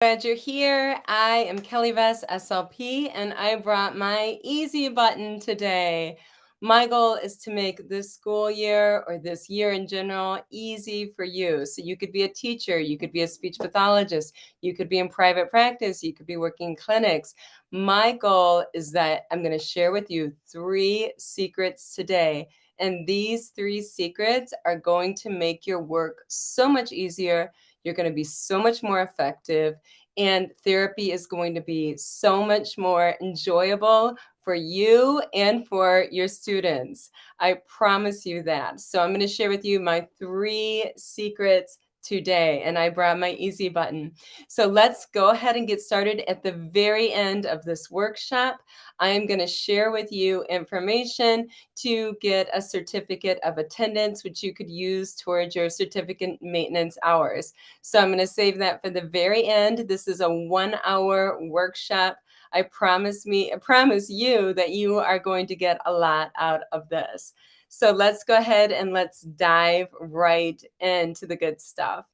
Glad you're here. I am Kelly Vess, SLP, and I brought my easy button today. My goal is to make this school year or this year in general easy for you. So you could be a teacher, you could be a speech pathologist, you could be in private practice, you could be working in clinics. My goal is that I'm going to share with you 3 secrets today. And these 3 secrets are going to make your work so much easier. You're going to be so much more effective, and therapy is going to be so much more enjoyable for you and for your students. I promise you that. So I'm going to share with you my 3 secrets today, and I brought my easy button. So let's go ahead and get started. At the very end of this workshop, I am going to share with you information to get a certificate of attendance, which you could use towards your certificate maintenance hours. So I'm going to save that for the very end. This is a 1-hour workshop. I promise you that you are going to get a lot out of this. So let's go ahead and let's dive right into the good stuff.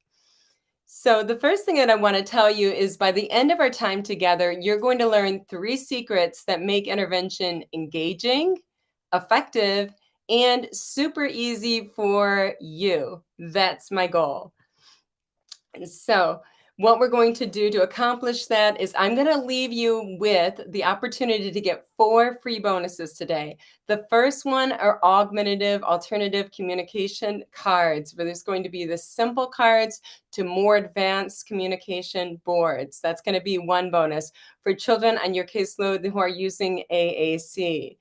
So the first thing that I want to tell you is by the end of our time together, you're going to learn 3 secrets that make intervention engaging, effective, and super easy for you. That's my goal. So what we're going to do to accomplish that is I'm going to leave you with the opportunity to get 4 free bonuses today. The first one are augmentative alternative communication cards, where there's going to be the simple cards to more advanced communication boards. That's going to be one bonus for children on your caseload who are using AAC.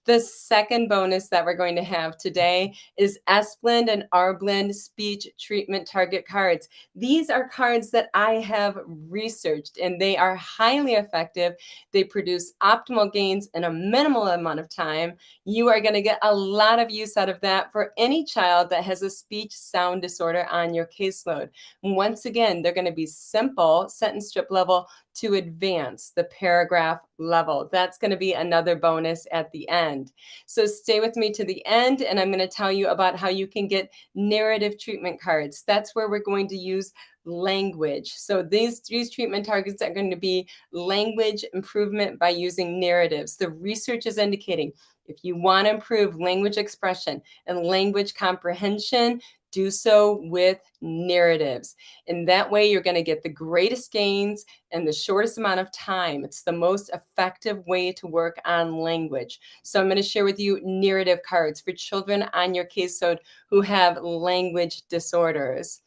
The second bonus that we're going to have today is S-Blend and R-Blend speech treatment target cards. These are cards that I have researched, and they are highly effective. They produce optimal gains in a minimal amount of time. You are going to get a lot of use out of that for any child that has a speech sound disorder on your caseload. Once again, they're going to be simple, sentence strip level to advance the paragraph level. That's going to be another bonus at the end. So stay with me to the end, and I'm going to tell you about how you can get narrative treatment cards. That's where we're going to use language. So these treatment targets are going to be language improvement by using narratives. The research is indicating if you want to improve language expression and language comprehension, do so with narratives. In that way, you're going to get the greatest gains in the shortest amount of time. It's the most effective way to work on language. So I'm going to share with you narrative cards for children on your caseload who have language disorders.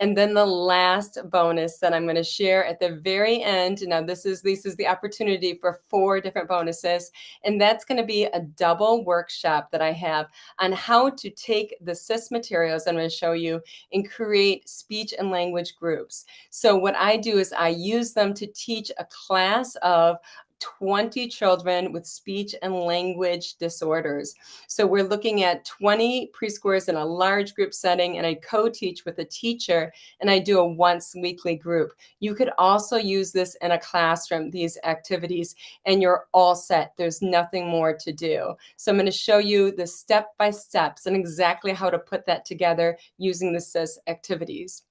And then the last bonus that I'm going to share at the very end. Now, this is the opportunity for 4 different bonuses. And that's going to be a double workshop that I have on how to take the CIS materials I'm going to show you and create speech and language groups. So what I do is I use them to teach a class of 20 children with speech and language disorders. So we're looking at 20 preschoolers in a large group setting, and I co-teach with a teacher, and I do a once weekly group. You could also use this in a classroom, these activities, and you're all set. There's nothing more to do. So I'm going to show you the step-by-steps and exactly how to put that together using the CIS activities.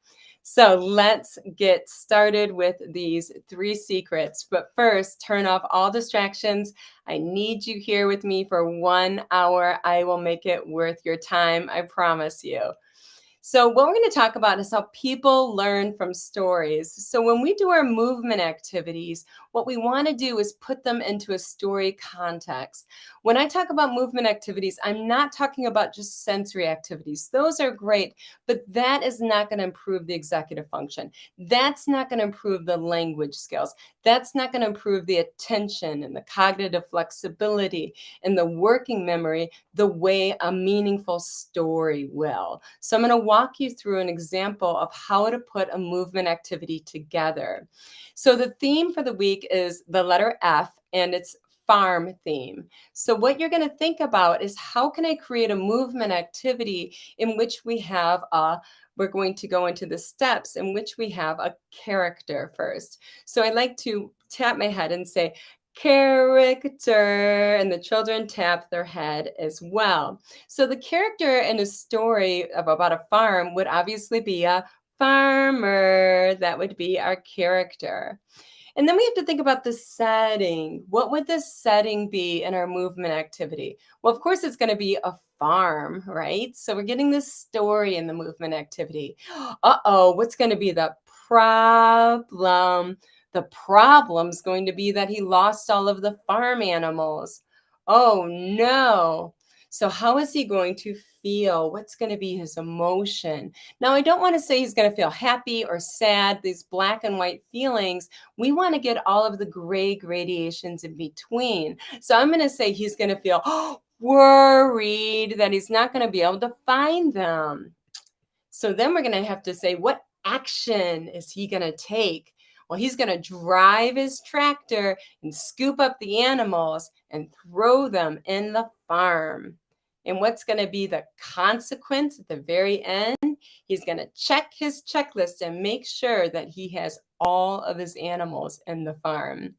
So let's get started with these 3 secrets. But first, turn off all distractions. I need you here with me for 1 hour. I will make it worth your time. I promise you. So what we're going to talk about is how people learn from stories. So when we do our movement activities, what we want to do is put them into a story context. When I talk about movement activities, I'm not talking about just sensory activities. Those are great, but that is not going to improve the executive function. That's not going to improve the language skills. That's not going to improve the attention and the cognitive flexibility and the working memory the way a meaningful story will. So I'm going to walk you through an example of how to put a movement activity together. So the theme for the week is the letter F, and it's farm theme. So what you're going to think about is how can I create a movement activity in which we have we're going to go into the steps in which we have a character first. So I like to tap my head and say, character, and the children tap their head as well. So the character in a story about a farm would obviously be a farmer. That would be our character. And then we have to think about the setting. What would the setting be in our movement activity? Well, of course, it's going to be a farm, right? So we're getting this story in the movement activity. Uh-oh, what's going to be the problem? The problem's going to be that he lost all of the farm animals. Oh no. So how is he going to feel? What's going to be his emotion? Now, I don't want to say he's going to feel happy or sad, these black and white feelings. We want to get all of the gray gradations in between. So I'm going to say he's going to feel worried that he's not going to be able to find them. So then we're going to have to say, what action is he going to take? Well, he's going to drive his tractor and scoop up the animals and throw them in the farm. And what's going to be the consequence at the very end? He's going to check his checklist and make sure that he has all of his animals in the farm.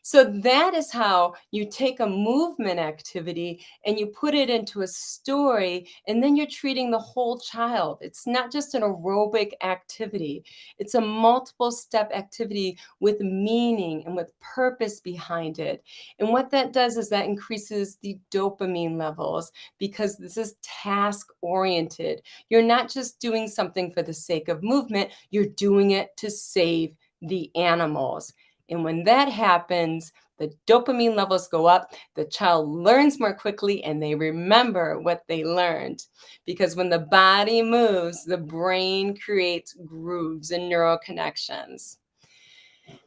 So that is how you take a movement activity and you put it into a story, and then you're treating the whole child. It's not just an aerobic activity, it's a multiple step activity with meaning and with purpose behind it. And what that does is that increases the dopamine levels because this is task oriented. You're not just doing something for the sake of movement, you're doing it to save the animals. And when that happens, the dopamine levels go up, the child learns more quickly, and they remember what they learned. Because when the body moves, the brain creates grooves and neural connections.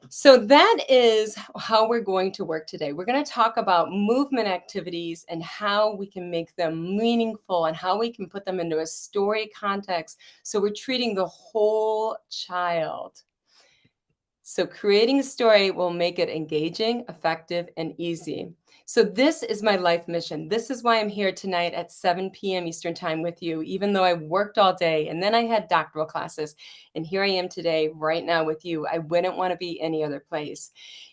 So that is how we're going to work today. We're going to talk about movement activities and how we can make them meaningful and how we can put them into a story context. So we're treating the whole child. So creating a story will make it engaging, effective, and easy. So this is my life mission. This is why I'm here tonight at 7 p.m. Eastern Time with you, even though I worked all day and then I had doctoral classes. And here I am today, right now with you. I wouldn't want to be any other place.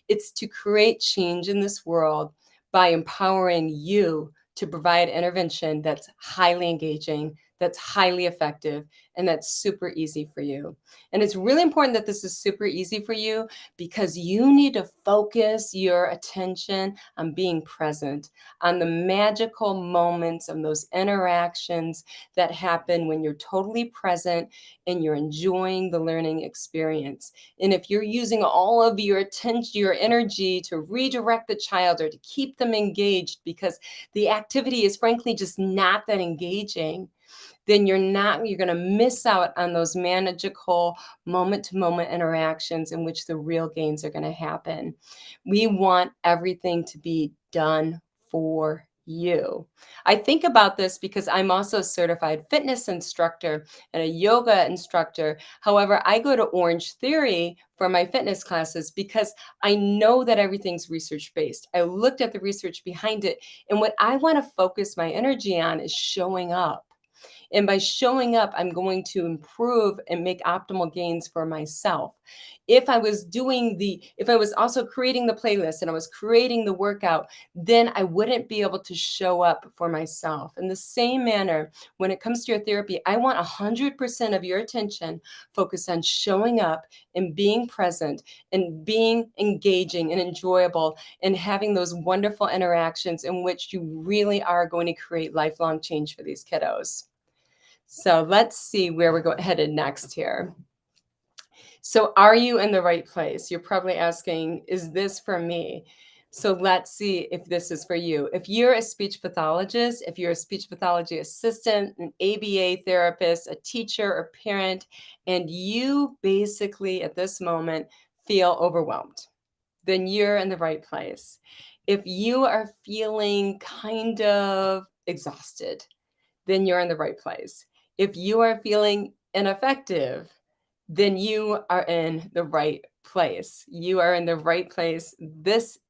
It's to create change in this world by empowering you to provide intervention that's highly engaging, that's highly effective, and that's super easy for you. And it's really important that this is super easy for you because you need to focus your attention on being present, on the magical moments of those interactions that happen when you're totally present and you're enjoying the learning experience. And if you're using all of your attention, your energy to redirect the child or to keep them engaged because the activity is frankly just not that engaging, then you're going to miss out on those manageable moment to moment interactions in which the real gains are going to happen. We want everything to be done for you. I think about this because I'm also a certified fitness instructor and a yoga instructor. However, I go to Orange Theory for my fitness classes because I know that everything's research based. I looked at the research behind it, and what I want to focus my energy on is showing up. And by showing up, I'm going to improve and make optimal gains for myself. If I was also creating the playlist and I was creating the workout, then I wouldn't be able to show up for myself. In the same manner, when it comes to your therapy, I want 100% of your attention focused on showing up and being present and being engaging and enjoyable and having those wonderful interactions in which you really are going to create lifelong change for these kiddos. So let's see where we're headed next here. So are you in the right place? You're probably asking, is this for me? So let's see if this is for you. If you're a speech pathologist, if you're a speech pathology assistant, an ABA therapist, a teacher or parent, and you basically at this moment feel overwhelmed, then you're in the right place. If you are feeling kind of exhausted, then you're in the right place. If you are feeling ineffective, then you are in the right place. You are in the right place.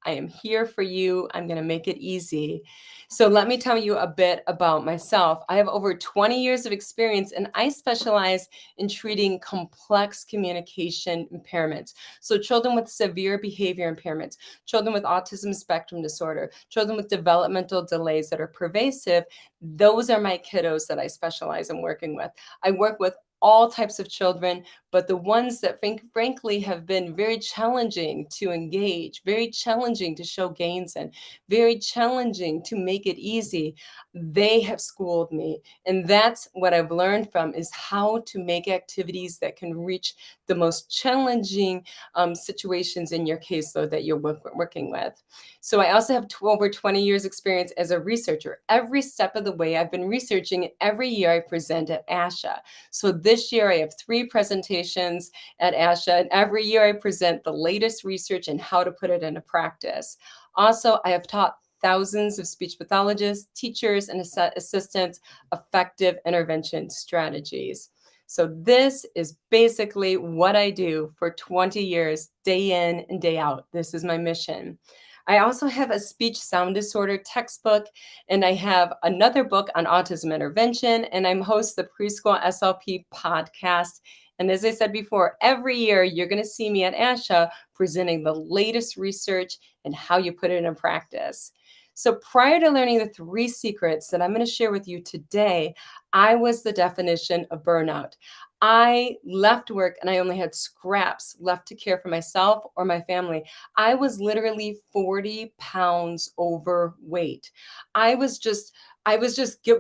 I am here for you. I'm going to make it easy. So let me tell you a bit about myself. I have over 20 years of experience and I specialize in treating complex communication impairments. So children with severe behavior impairments, children with autism spectrum disorder, children with developmental delays that are pervasive. Those are my kiddos that I specialize in working with. I work with all types of children, but the ones that frankly have been very challenging to engage, very challenging to show gains in, very challenging to make it easy, they have schooled me. And that's what I've learned from is how to make activities that can reach the most challenging situations in your caseload that you're working with. So I also have over 20 years experience as a researcher. Every step of the way I've been researching, and every year I present at ASHA. So this year I have 3 presentations at ASHA, and every year I present the latest research and how to put it into practice. Also, I have taught thousands of speech pathologists, teachers, and assistants effective intervention strategies. So this is basically what I do for 20 years, day in and day out. This is my mission. I also have a speech sound disorder textbook, and I have another book on autism intervention, and I'm host the Preschool SLP podcast. And as I said before, every year you're going to see me at ASHA presenting the latest research and how you put it into practice. So prior to learning the 3 secrets that I'm going to share with you today, I was the definition of burnout. I left work and I only had scraps left to care for myself or my family. I was literally 40 pounds overweight. I was just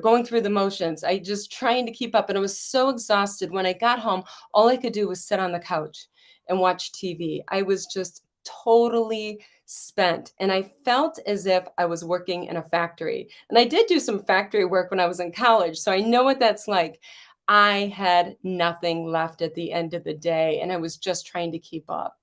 going through the motions. I just trying to keep up, and I was so exhausted. When I got home, all I could do was sit on the couch and watch TV. I was just totally spent, and I felt as if I was working in a factory. And I did do some factory work when I was in college, so I know what that's like. I had nothing left at the end of the day, and I was just trying to keep up.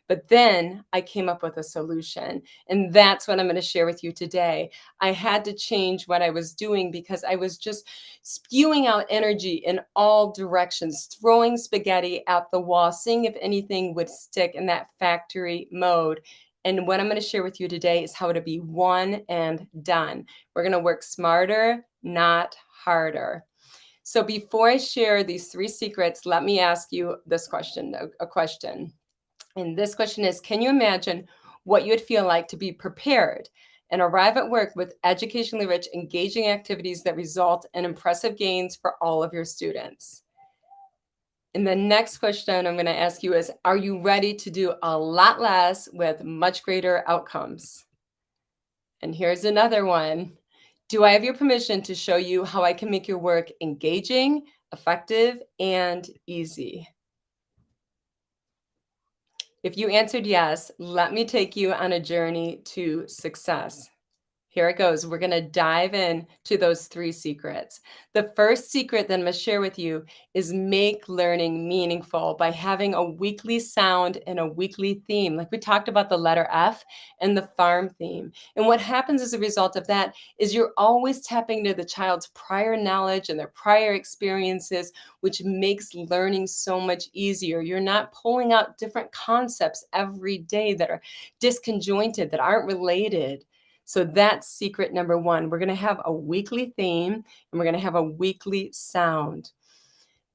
But then I came up with a solution, and that's what I'm going to share with you today. I had to change what I was doing because I was just spewing out energy in all directions, throwing spaghetti at the wall, seeing if anything would stick in that factory mode. And what I'm going to share with you today is how to be one and done. We're going to work smarter, not harder. So before I share these 3 secrets, let me ask you this question, a question. And this question is, can you imagine what you would feel like to be prepared and arrive at work with educationally rich, engaging activities that result in impressive gains for all of your students? And the next question I'm going to ask you is, are you ready to do a lot less with much greater outcomes? And here's another one. Do I have your permission to show you how I can make your work engaging, effective, and easy? If you answered yes, let me take you on a journey to success. Here it goes. We're going to dive in to those 3 secrets. The first secret that I'm going to share with you is make learning meaningful by having a weekly sound and a weekly theme. Like we talked about the letter F and the farm theme. And what happens as a result of that is you're always tapping into the child's prior knowledge and their prior experiences, which makes learning so much easier. You're not pulling out different concepts every day that are disconjointed, that aren't related. So that's secret number 1. We're going to have a weekly theme and we're going to have a weekly sound.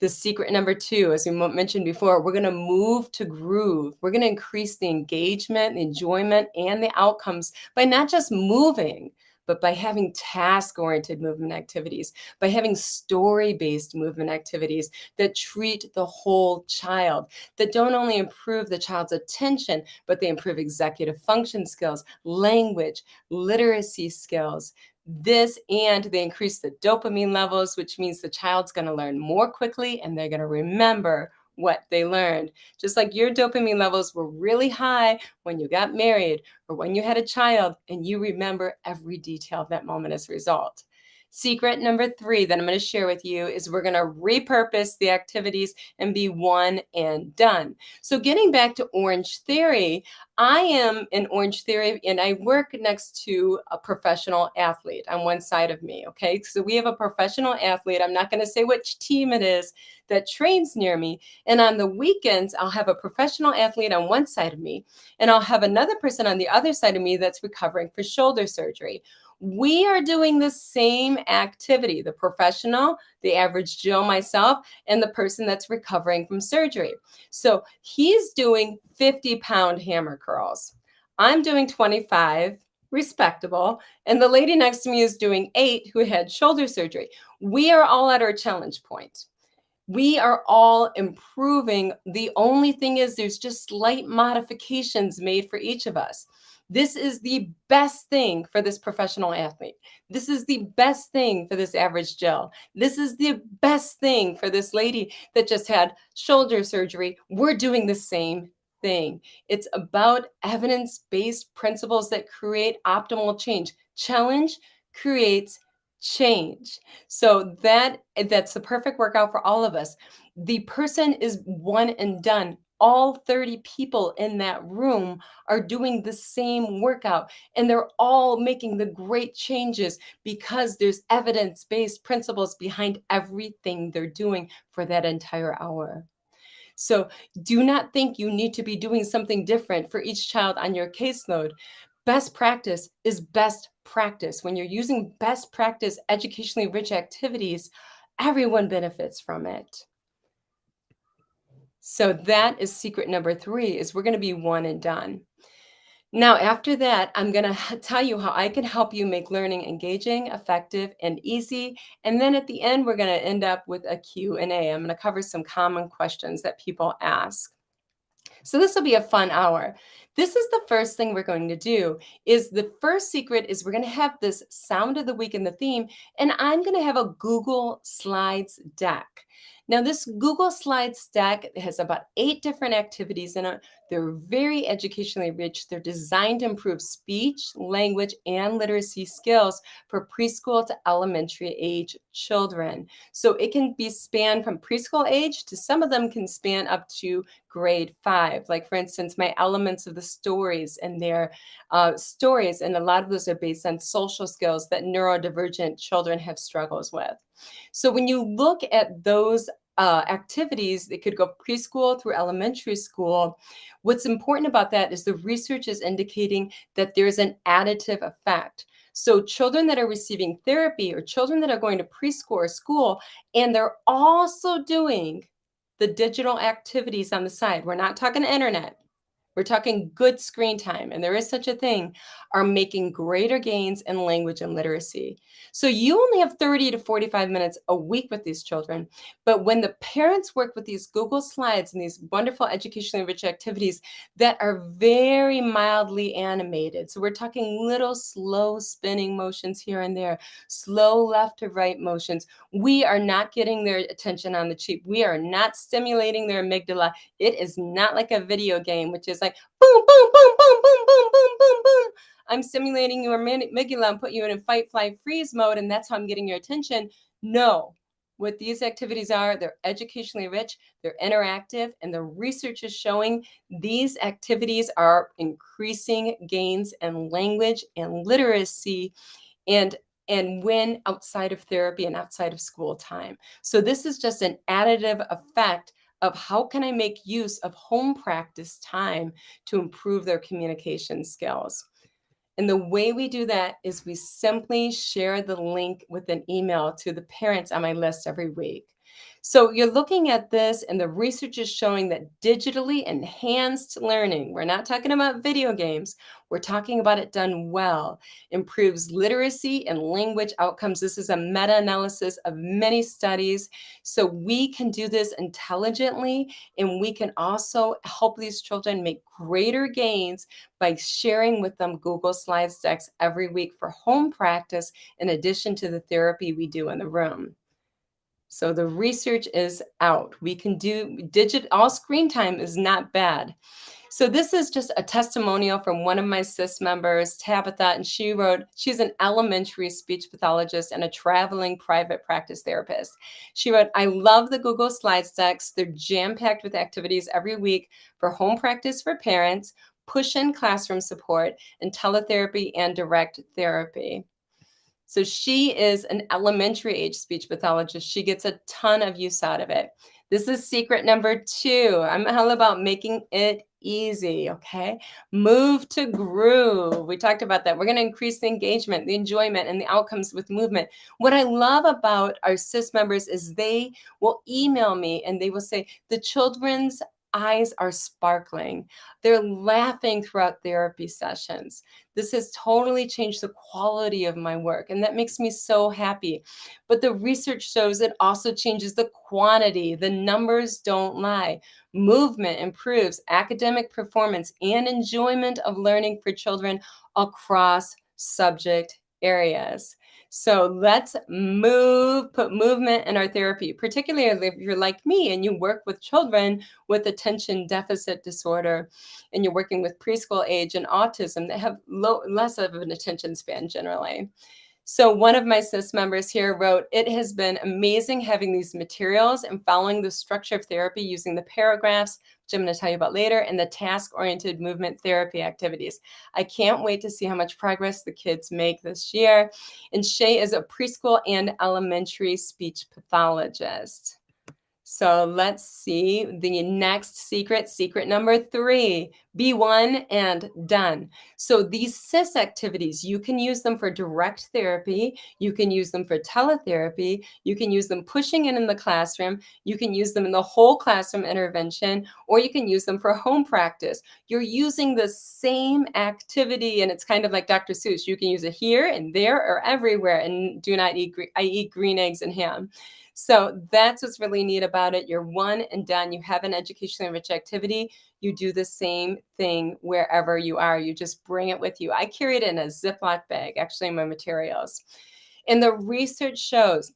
The secret number 2, as we mentioned before, we're going to move to groove. We're going to increase the engagement, the enjoyment, and the outcomes by not just moving, but by having task-oriented movement activities, by having story-based movement activities that treat the whole child, that don't only improve the child's attention, but they improve executive function skills, language, literacy skills. And they increase the dopamine levels, which means the child's going to learn more quickly and they're going to remember what they learned. Just like your dopamine levels were really high when you got married or when you had a child, and you remember every detail of that moment as a result. Secret number 3 that I'm going to share with you is we're going to repurpose the activities and be one and done. So getting back to Orange Theory, I am in Orange Theory and I work next to a professional athlete on one side of me, okay? So we have a professional athlete, I'm not going to say which team it is, that trains near me. And on the weekends, I'll have a professional athlete on one side of me, and I'll have another person on the other side of me that's recovering for shoulder surgery. We are doing the same activity, the professional, the average Joe, myself, and the person that's recovering from surgery. So he's doing 50-pound hammer curls. I'm doing 25, respectable. And the lady next to me is doing 8, who had shoulder surgery. We are all at our challenge point. We are all improving. The only thing is there's just slight modifications made for each of us. This is the best thing for this professional athlete. This is the best thing for this average Jill. This is the best thing for this lady that just had shoulder surgery. We're doing the same thing. It's about evidence-based principles that create optimal change. Challenge creates change. So that's the perfect workout for all of us. The person is one and done. All 30 people in that room are doing the same workout, and they're all making the great changes because there's evidence-based principles behind everything they're doing for that entire hour. So do not think you need to be doing something different for each child on your caseload. Best practice is best practice. When you're using best practice, educationally rich activities, everyone benefits from it. So that is secret number 3, is we're going to be one and done. Now, after that, I'm going to tell you how I can help you make learning engaging, effective, and easy. And then at the end, we're going to end up with a Q&A. I'm going to cover some common questions that people ask. So this will be a fun hour. This is the first thing we're going to do. Is the first secret is we're going to have this sound of the week in the theme, and I'm going to have a Google Slides deck. Now, this Google Slides deck has about 8 different activities in it. They're very educationally rich. They're designed to improve speech, language, and literacy skills for preschool to elementary age children. So it can be spanned from preschool age to some of them can span up to grade 5. Like, for instance, my elements of the stories and their stories, and a lot of those are based on social skills that neurodivergent children have struggles with. So when you look at those activities, it could go preschool through elementary school. What's important about that is the research is indicating that there's an additive effect. So children that are receiving therapy or children that are going to preschool or school, and they're also doing the digital activities on the side. We're not talking internet. We're talking good screen time, and there is such a thing, are making greater gains in language and literacy. So you only have 30 to 45 minutes a week with these children, but when the parents work with these Google Slides and these wonderful educationally rich activities that are very mildly animated, so we're talking little slow spinning motions here and there, slow left to right motions, we are not getting their attention on the cheap. We are not stimulating their amygdala. It is not like a video game, which is like boom, boom, boom, boom, boom, boom, boom, boom, boom. I'm stimulating your amygdala and put you in a fight, flight, freeze mode, and that's how I'm getting your attention. No. What these activities are, they're educationally rich, they're interactive, and the research is showing these activities are increasing gains in language and literacy and when outside of therapy and outside of school time. So this is just an additive effect of how can I make use of home practice time to improve their communication skills. And the way we do that is we simply share the link with an email to the parents on my list every week. So you're looking at this, and the research is showing that digitally enhanced learning, we're not talking about video games, we're talking about it done well, improves literacy and language outcomes. This is a meta-analysis of many studies. So we can do this intelligently, and we can also help these children make greater gains by sharing with them Google Slides decks every week for home practice, in addition to the therapy we do in the room. So the research is out. We can do all screen time is not bad. So this is just a testimonial from one of my CIS members, Tabitha, and she wrote, she's an elementary speech pathologist and a traveling private practice therapist. She wrote, I love the Google Slides decks. They're jam-packed with activities every week for home practice for parents, push-in classroom support, and teletherapy and direct therapy. So she is an elementary age speech pathologist. She gets a ton of use out of it. This is secret number 2. I'm all about making it easy, okay? Move to groove. We talked about that. We're going to increase the engagement, the enjoyment, and the outcomes with movement. What I love about our CIS members is they will email me and they will say, the children's eyes are sparkling. They're laughing throughout therapy sessions. This has totally changed the quality of my work, and that makes me so happy. But the research shows it also changes the quantity. The numbers don't lie. Movement improves academic performance and enjoyment of learning for children across subject areas. So let's put movement in our therapy, particularly if you're like me and you work with children with attention deficit disorder and you're working with preschool age and autism that have less of an attention span generally. So one of my CIS members here wrote, "It has been amazing having these materials and following the structure of therapy using the paragraphs, which I'm going to tell you about later, and the task-oriented movement therapy activities. I can't wait to see how much progress the kids make this year." And Shay is a preschool and elementary speech pathologist. So let's see the next secret number 3, be one and done. So these CIS activities, you can use them for direct therapy, you can use them for teletherapy, you can use them pushing in the classroom, you can use them in the whole classroom intervention, or you can use them for home practice. You're using the same activity, and it's kind of like Dr. Seuss. You can use it here and there or everywhere, and do not eat, I eat green eggs and ham. So that's what's really neat about it. You're one and done. You have an educationally rich activity. You do the same thing wherever you are. You just bring it with you. I carry it in a Ziploc bag, actually, in my materials. And the research shows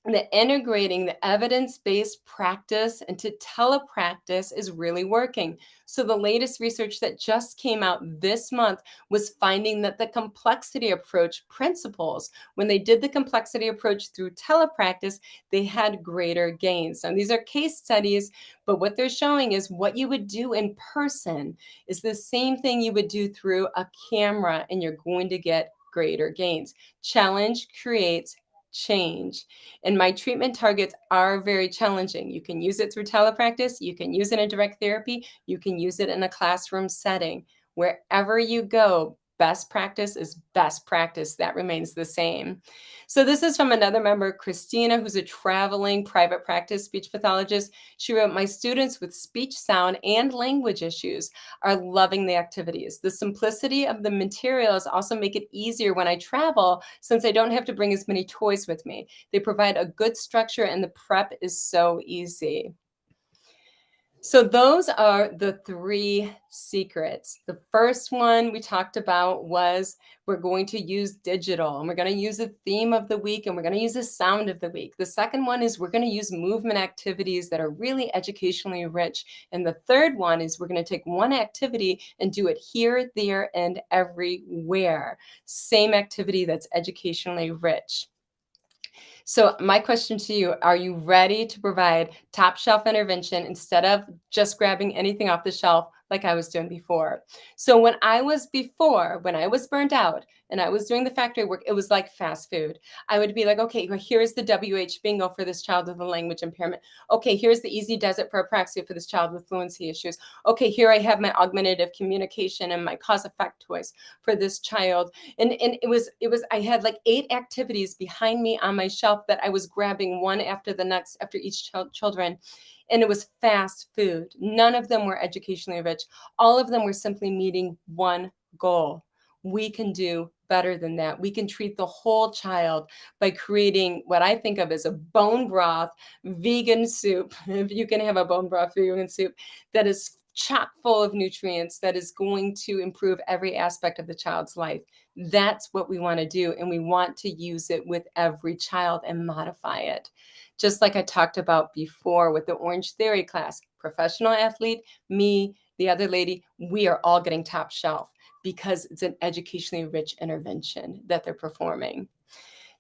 that integrating the evidence-based practice into telepractice is really working. So the latest research that just came out this month was finding that the complexity approach principles, when they did the complexity approach through telepractice, they had greater gains. Now, these are case studies, but what they're showing is what you would do in person is the same thing you would do through a camera, and you're going to get greater gains. Challenge creates change. And my treatment targets are very challenging. You can use it through telepractice, you can use it in direct therapy, you can use it in a classroom setting. Wherever you go, best practice is best practice. That remains the same. So this is from another member, Christina, who's a traveling private practice speech pathologist. She wrote, "My students with speech, sound, and language issues are loving the activities. The simplicity of the materials also make it easier when I travel, since I don't have to bring as many toys with me. They provide a good structure and the prep is so easy." So those are the 3 secrets. The first one we talked about was we're going to use digital, and we're going to use a theme of the week, and we're going to use a sound of the week. The second one is we're going to use movement activities that are really educationally rich. And the third one is we're going to take one activity and do it here, there, and everywhere. Same activity that's educationally rich. So my question to you, are you ready to provide top shelf intervention instead of just grabbing anything off the shelf like I was doing before? So when I was burnt out and I was doing the factory work, it was like fast food. I would be like, okay, well, here's the WH bingo for this child with a language impairment. Okay, here's the easy desert for apraxia for this child with fluency issues. Okay, here I have my augmentative communication and my cause effect toys for this child. And it was I had like 8 activities behind me on my shelf that I was grabbing one after the next after each children. And it was fast food. None of them were educationally rich. All of them were simply meeting one goal. We can do better than that. We can treat the whole child by creating what I think of as a bone broth vegan soup. If you can have a bone broth vegan soup that is chock full of nutrients, that is going to improve every aspect of the child's life. That's what we want to do. And we want to use it with every child and modify it. Just like I talked about before with the Orange Theory class, professional athlete, me, the other lady, we are all getting top shelf because it's an educationally rich intervention that they're performing.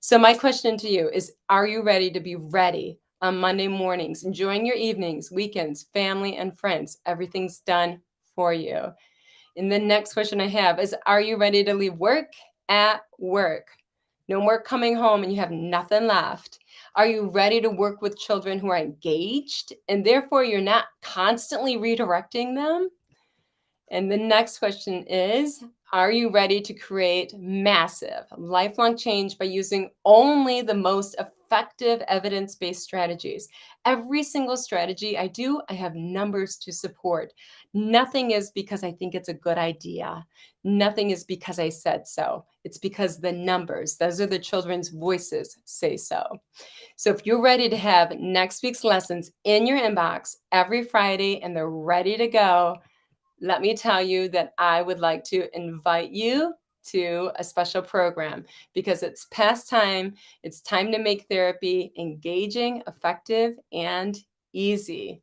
So my question to you is, are you ready to be ready on Monday mornings, enjoying your evenings, weekends, family, and friends? Everything's done for you. And the next question I have is, are you ready to leave work at work? No more coming home and you have nothing left. Are you ready to work with children who are engaged and therefore you're not constantly redirecting them? And the next question is, are you ready to create massive lifelong change by using only the most effective evidence-based strategies. Every single strategy I do, I have numbers to support. Nothing is because I think it's a good idea. Nothing is because I said so. It's because the numbers, those are the children's voices, say so. So if you're ready to have next week's lessons in your inbox every Friday and they're ready to go, let me tell you that I would like to invite you to a special program because it's past time. It's time to make therapy engaging, effective, and easy.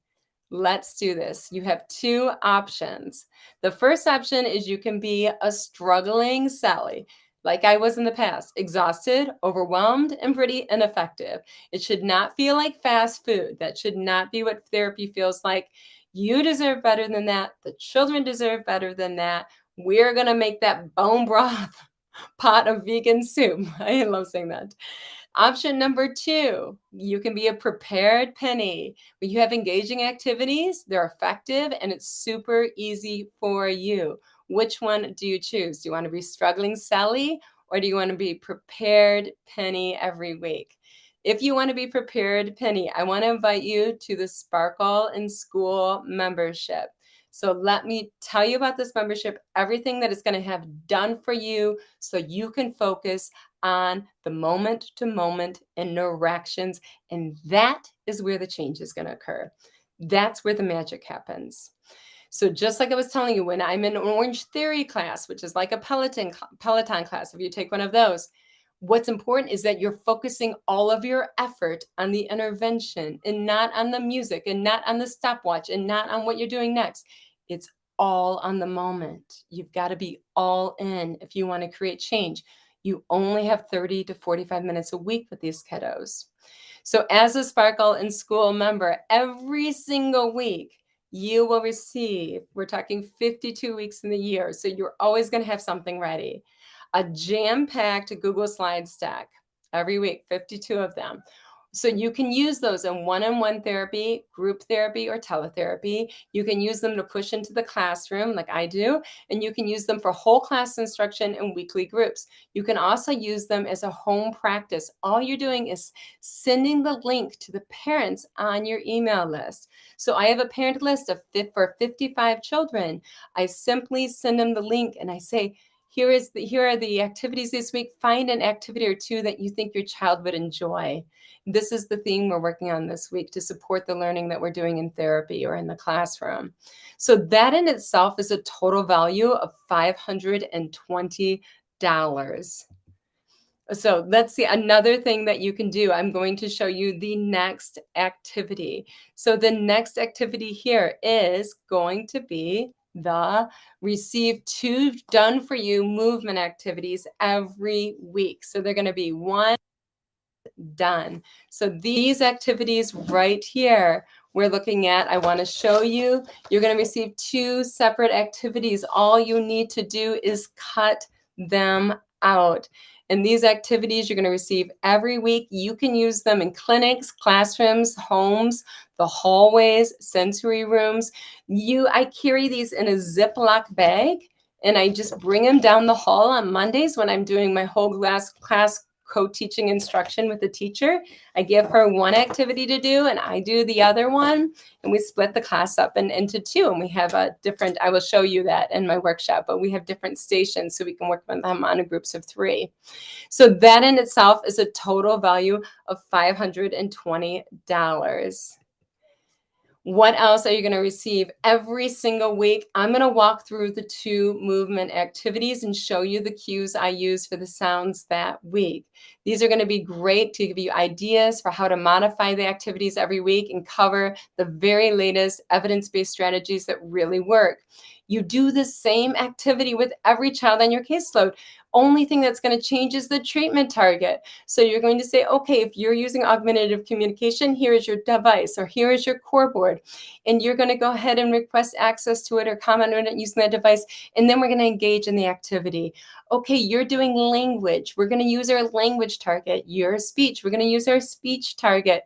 Let's do this. You have two options. The first option is you can be a struggling Sally, like I was in the past, exhausted, overwhelmed, and pretty ineffective. It should not feel like fast food. That should not be what therapy feels like. You deserve better than that. The children deserve better than that. We're going to make that bone broth pot of vegan soup. I love saying that. Option number two, you can be a prepared penny. When you have engaging activities, they're effective and it's super easy for you. Which one do you choose? Do you want to be struggling Sally or do you want to be prepared penny every week? If you want to be prepared penny, I want to invite you to the Sparkle in School membership. So let me tell you about this membership, everything that it's going to have done for you so you can focus on the moment to moment interactions. And that is where the change is going to occur. That's where the magic happens. So just like I was telling you, when I'm in an Orange Theory class, which is like a Peloton class, if you take one of those, what's important is that you're focusing all of your effort on the intervention and not on the music and not on the stopwatch and not on what you're doing next. It's all on the moment. You've got to be all in if you want to create change. You only have 30 to 45 minutes a week with these kiddos. So as a Sparkle in School member, every single week, you will receive, we're talking 52 weeks in the year, so you're always going to have something ready. A jam-packed Google Slides deck every week, 52 of them. So you can use those in one-on-one therapy, group therapy, or teletherapy. You can use them to push into the classroom like I do, and you can use them for whole class instruction and weekly groups. You can also use them as a home practice. All you're doing is sending the link to the parents on your email list. So I have a parent list for 55 children. I simply send them the link and I say, here are the activities this week. Find an activity or two that you think your child would enjoy. This is the theme we're working on this week to support the learning that we're doing in therapy or in the classroom. So that in itself is a total value of $520. So let's see another thing that you can do. I'm going to show you the next activity. So the next activity here is going to be the receive 2 done for you movement activities every week. So they're going to be 1 done. So these activities right here, we're looking at, I want to show you, you're going to receive 2 separate activities. All you need to do is cut them out. And these activities you're going to receive every week. You can use them in clinics, classrooms, homes, the hallways, sensory rooms. I carry these in a Ziploc bag and I just bring them down the hall on Mondays when I'm doing my whole class co-teaching instruction with the teacher. I give her one activity to do and I do the other one, and we split the class up into 2, and we have a different, I will show you that in my workshop, but we have different stations so we can work with them on groups of 3. So that in itself is a total value of $520. What else are you going to receive every single week? I'm going to walk through the 2 movement activities and show you the cues I use for the sounds that week. These are going to be great to give you ideas for how to modify the activities every week and cover the very latest evidence-based strategies that really work. You do the same activity with every child on your caseload. Only thing that's going to change is the treatment target. So you're going to say, okay, if you're using augmentative communication, here is your device or here is your core board. And you're going to go ahead and request access to it or comment on it using that device. And then we're going to engage in the activity. Okay, you're doing language. We're going to use our language target. Your speech, we're going to use our speech target.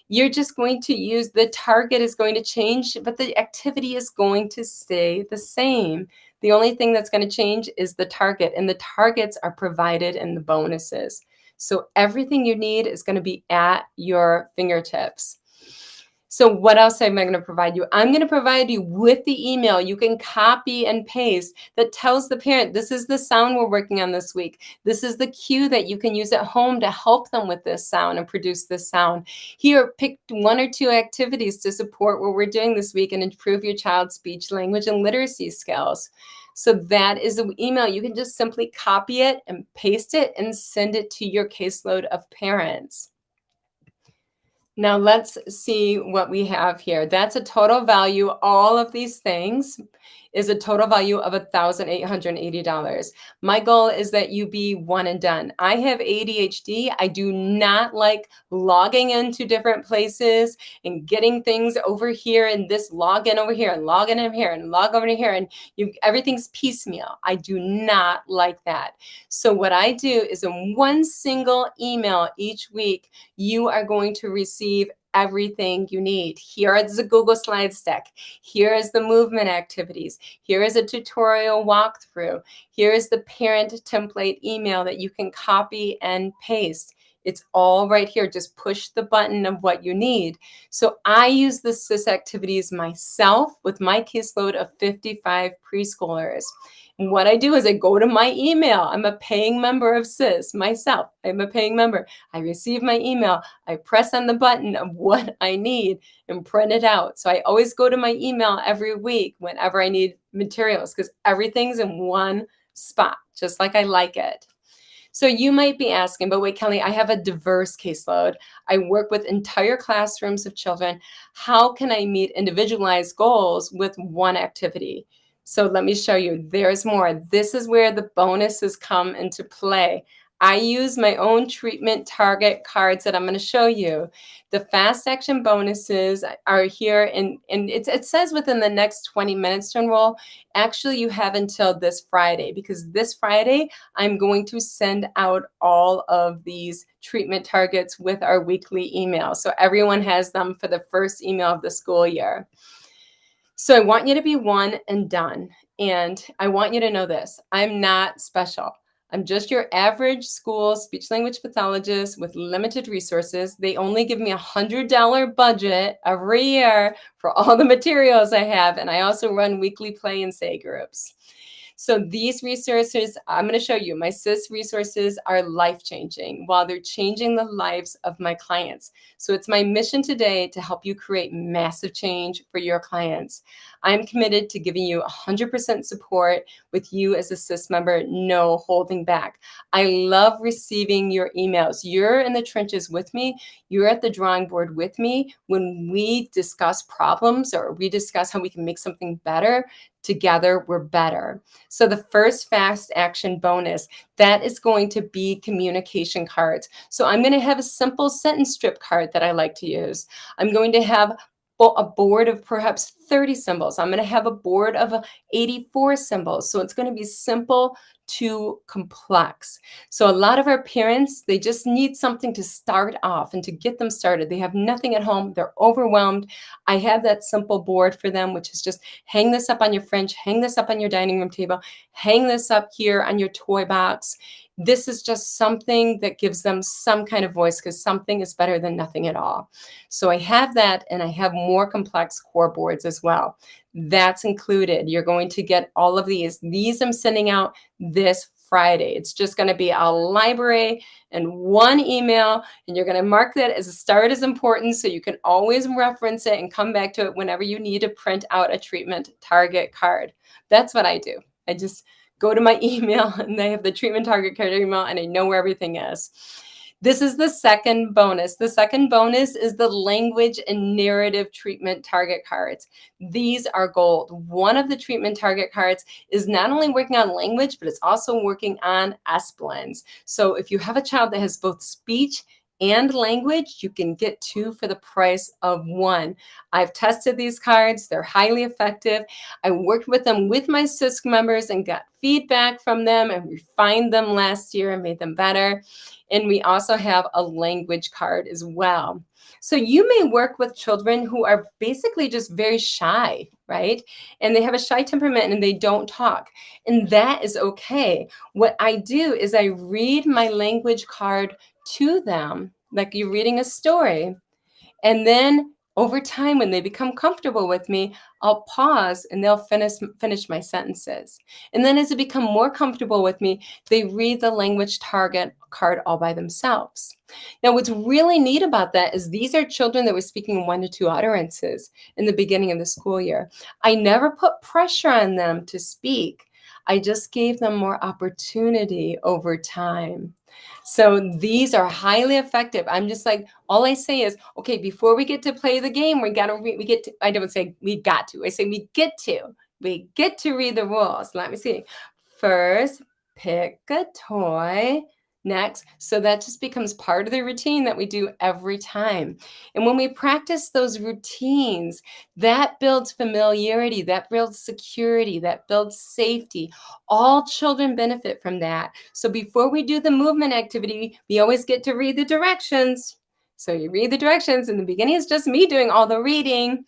You're just going to use, the target is going to change, but the activity is going to stay the same. The only thing that's going to change is the target, and the targets are provided in the bonuses. So everything you need is going to be at your fingertips. So what else am I going to provide you? I'm going to provide you with the email you can copy and paste that tells the parent, this is the sound we're working on this week. This is the cue that you can use at home to help them with this sound and produce this sound. Here, pick 1 or 2 activities to support what we're doing this week and improve your child's speech, language, and literacy skills. So that is an email. You can just simply copy it and paste it and send it to your caseload of parents. Now let's see what we have here. That's a total value. All of these things is a total value of $1,880. My goal is that you be one and done. I have ADHD. I do not like logging into different places and getting things over here and this login over here and log in over here and log over to here and everything's piecemeal. I do not like that. So what I do is in one single email each week, you are going to receive everything you need. Here is the Google Slides deck. Here is the movement activities. Here is a tutorial walkthrough. Here is the parent template email that you can copy and paste. It's all right here. Just push the button of what you need. So I use the CIS activities myself with my caseload of 55 preschoolers. And what I do is I go to my email. I'm a paying member of CIS myself. I'm a paying member. I receive my email. I press on the button of what I need and print it out. So I always go to my email every week whenever I need materials because everything's in one spot, just like I like it. So you might be asking, but wait, Kelly, I have a diverse caseload. I work with entire classrooms of children. How can I meet individualized goals with one activity? So let me show you. There's more. This is where the bonuses come into play. I use my own treatment target cards that I'm going to show you. The fast action bonuses are here, and it says within the next 20 minutes to enroll. Actually, you have until this Friday, because this Friday, I'm going to send out all of these treatment targets with our weekly email. So everyone has them for the first email of the school year. So I want you to be one and done. And I want you to know this. I'm not special. I'm just your average school speech language pathologist with limited resources. They only give me $100 budget every year for all the materials I have. And I also run weekly play and say groups. So these resources, I'm going to show you, my CIS resources are life-changing while they're changing the lives of my clients. So it's my mission today to help you create massive change for your clients. I'm committed to giving you 100% support with you as a CIS member, no holding back. I love receiving your emails. You're in the trenches with me. You're at the drawing board with me when we discuss problems or we discuss how we can make something better. Together, we're better. So the first fast action bonus, that is going to be communication cards. So I'm going to have a simple sentence strip card that I like to use. I'm going to have a board of perhaps 30 symbols. I'm going to have a board of 84 symbols. So it's going to be simple to complex. So a lot of our parents, they just need something to start off and to get them started. They have nothing at home. They're overwhelmed. I have that simple board for them, which is just hang this up on your fridge, hang this up on your dining room table, hang this up here on your toy box. This is just something that gives them some kind of voice because something is better than nothing at all. So I have that, and I have more complex core boards as well. That's included. You're going to get all of these. These I'm sending out this Friday. It's just going to be a library and one email, and you're going to mark that as a start as important so you can always reference it and come back to it whenever you need to print out a treatment target card. That's what I do. I just go to my email and they have the treatment target card email and I know where everything is. This is the second bonus. The second bonus is the language and narrative treatment target cards. These are gold. One of the treatment target cards is not only working on language, but it's also working on S-blends. So if you have a child that has both speech and language, you can get 2 for the price of 1. I've tested these cards. They're highly effective. I worked with them with my CIS members and got feedback from them and refined them last year and made them better. And we also have a language card as well. So you may work with children who are basically just very shy, right? And they have a shy temperament and they don't talk. And that is okay. What I do is I read my language card to them, like you're reading a story. And then over time, when they become comfortable with me, I'll pause and they'll finish my sentences. And then as they become more comfortable with me, they read the language target card all by themselves. Now, what's really neat about that is these are children that were speaking 1 to 2 utterances in the beginning of the school year. I never put pressure on them to speak. I just gave them more opportunity over time. So these are highly effective. I'm just like, all I say is, okay, before we get to play the game, I don't say we got to, I say we get to read the rules. Let me see. First, pick a toy. Next. So that just becomes part of the routine that we do every time. And when we practice those routines, that builds familiarity, that builds security, that builds safety. All children benefit from that. So before we do the movement activity, we always get to read the directions. So you read the directions. In the beginning, it's just me doing all the reading.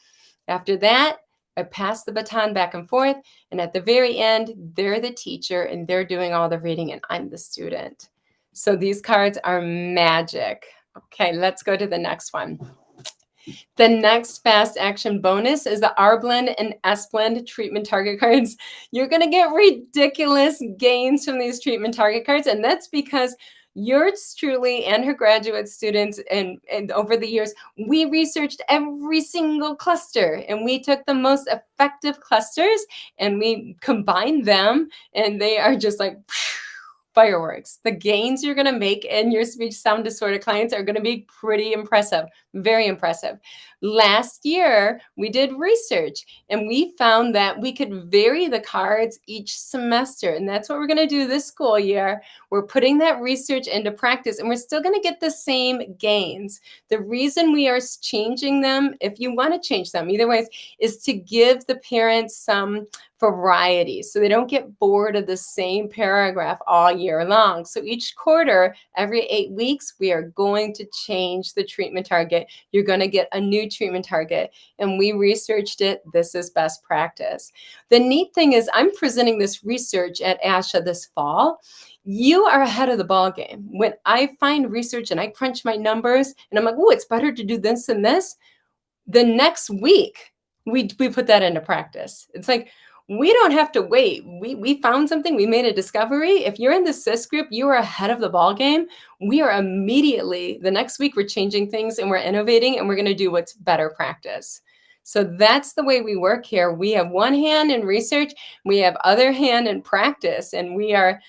After that, I pass the baton back and forth. And at the very end, they're the teacher and they're doing all the reading and I'm the student. So these cards are magic. Okay, let's go to the next one. The next fast action bonus is the R blend and S blend treatment target cards. You're going to get ridiculous gains from these treatment target cards. And that's because yours truly and her graduate students and over the years, we researched every single cluster and we took the most effective clusters and we combined them and they are just like fireworks. The gains you're going to make in your speech sound disorder clients are going to be pretty impressive, very impressive. Last year, we did research and we found that we could vary the cards each semester. And that's what we're going to do this school year. We're putting that research into practice and we're still going to get the same gains. The reason we are changing them, if you want to change them, either way, is to give the parents some variety so they don't get bored of the same paragraph all year long. So each quarter, every 8 weeks, we are going to change the treatment target. You're going to get a new treatment target. And we researched it. This is best practice. The neat thing is I'm presenting this research at ASHA this fall. You are ahead of the ball game. When I find research and I crunch my numbers and I'm like, oh, it's better to do this than this. The next week, we put that into practice. It's like, we don't have to wait. We found something. We made a discovery. If you're in the CIS group, you are ahead of the ball game. We are immediately, the next week, we're changing things and we're innovating and we're going to do what's better practice. So that's the way we work here. We have one hand in research. We have other hand in practice. And we are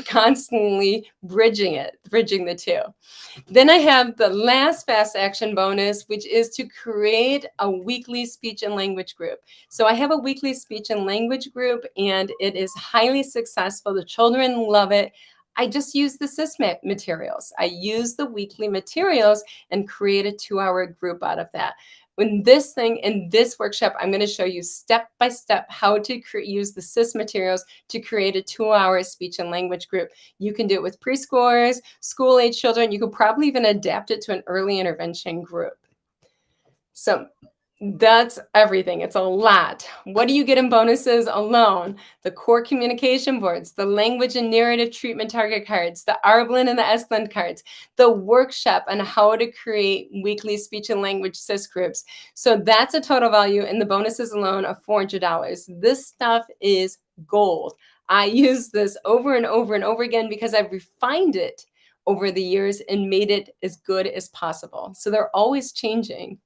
constantly bridging the two. Then I have the last fast action bonus, which is to create a weekly speech and language group. So I have a weekly speech and language group, and it is highly successful. The children love it. I just use the CIS materials. I use the weekly materials and create a 2-hour group out of that. In this workshop, I'm going to show you step by step how to use the CIS materials to create a 2-hour speech and language group. You can do it with preschoolers, school-age children. You could probably even adapt it to an early intervention group. So that's everything. It's a lot. What do you get in bonuses alone? The core communication boards, the language and narrative treatment target cards, the R blend and the S blend cards, the workshop on how to create weekly speech and language CIS groups. So that's a total value in the bonuses alone of $400. This stuff is gold. I use this over and over and over again because I've refined it over the years and made it as good as possible. So they're always changing.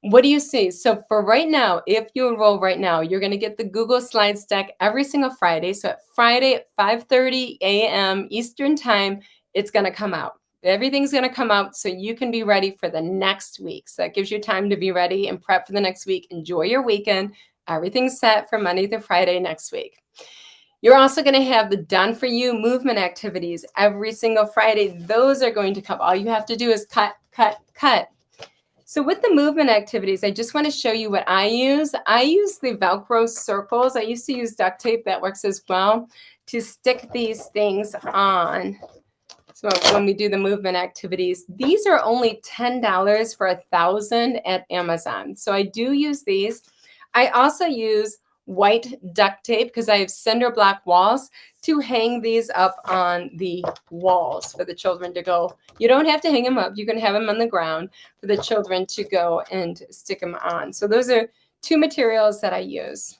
What do you see? So for right now, if you enroll right now, you're going to get the Google Slides deck every single Friday. So at Friday at 5:30 a.m. Eastern time, it's going to come out. Everything's going to come out so you can be ready for the next week. So that gives you time to be ready and prep for the next week. Enjoy your weekend. Everything's set for Monday through Friday next week. You're also going to have the done for you movement activities every single Friday. Those are going to come. All you have to do is cut, cut, cut. So with the movement activities, I just want to show you what I use. I use the Velcro circles. I used to use duct tape. That works as well to stick these things on. So when we do the movement activities, these are only $10 for 1,000 at Amazon. So I do use these. I also use white duct tape because I have cinder block walls to hang these up on the walls for the children to go. You don't have to hang them up. You can have them on the ground for the children to go and stick them on. So those are two materials that I use.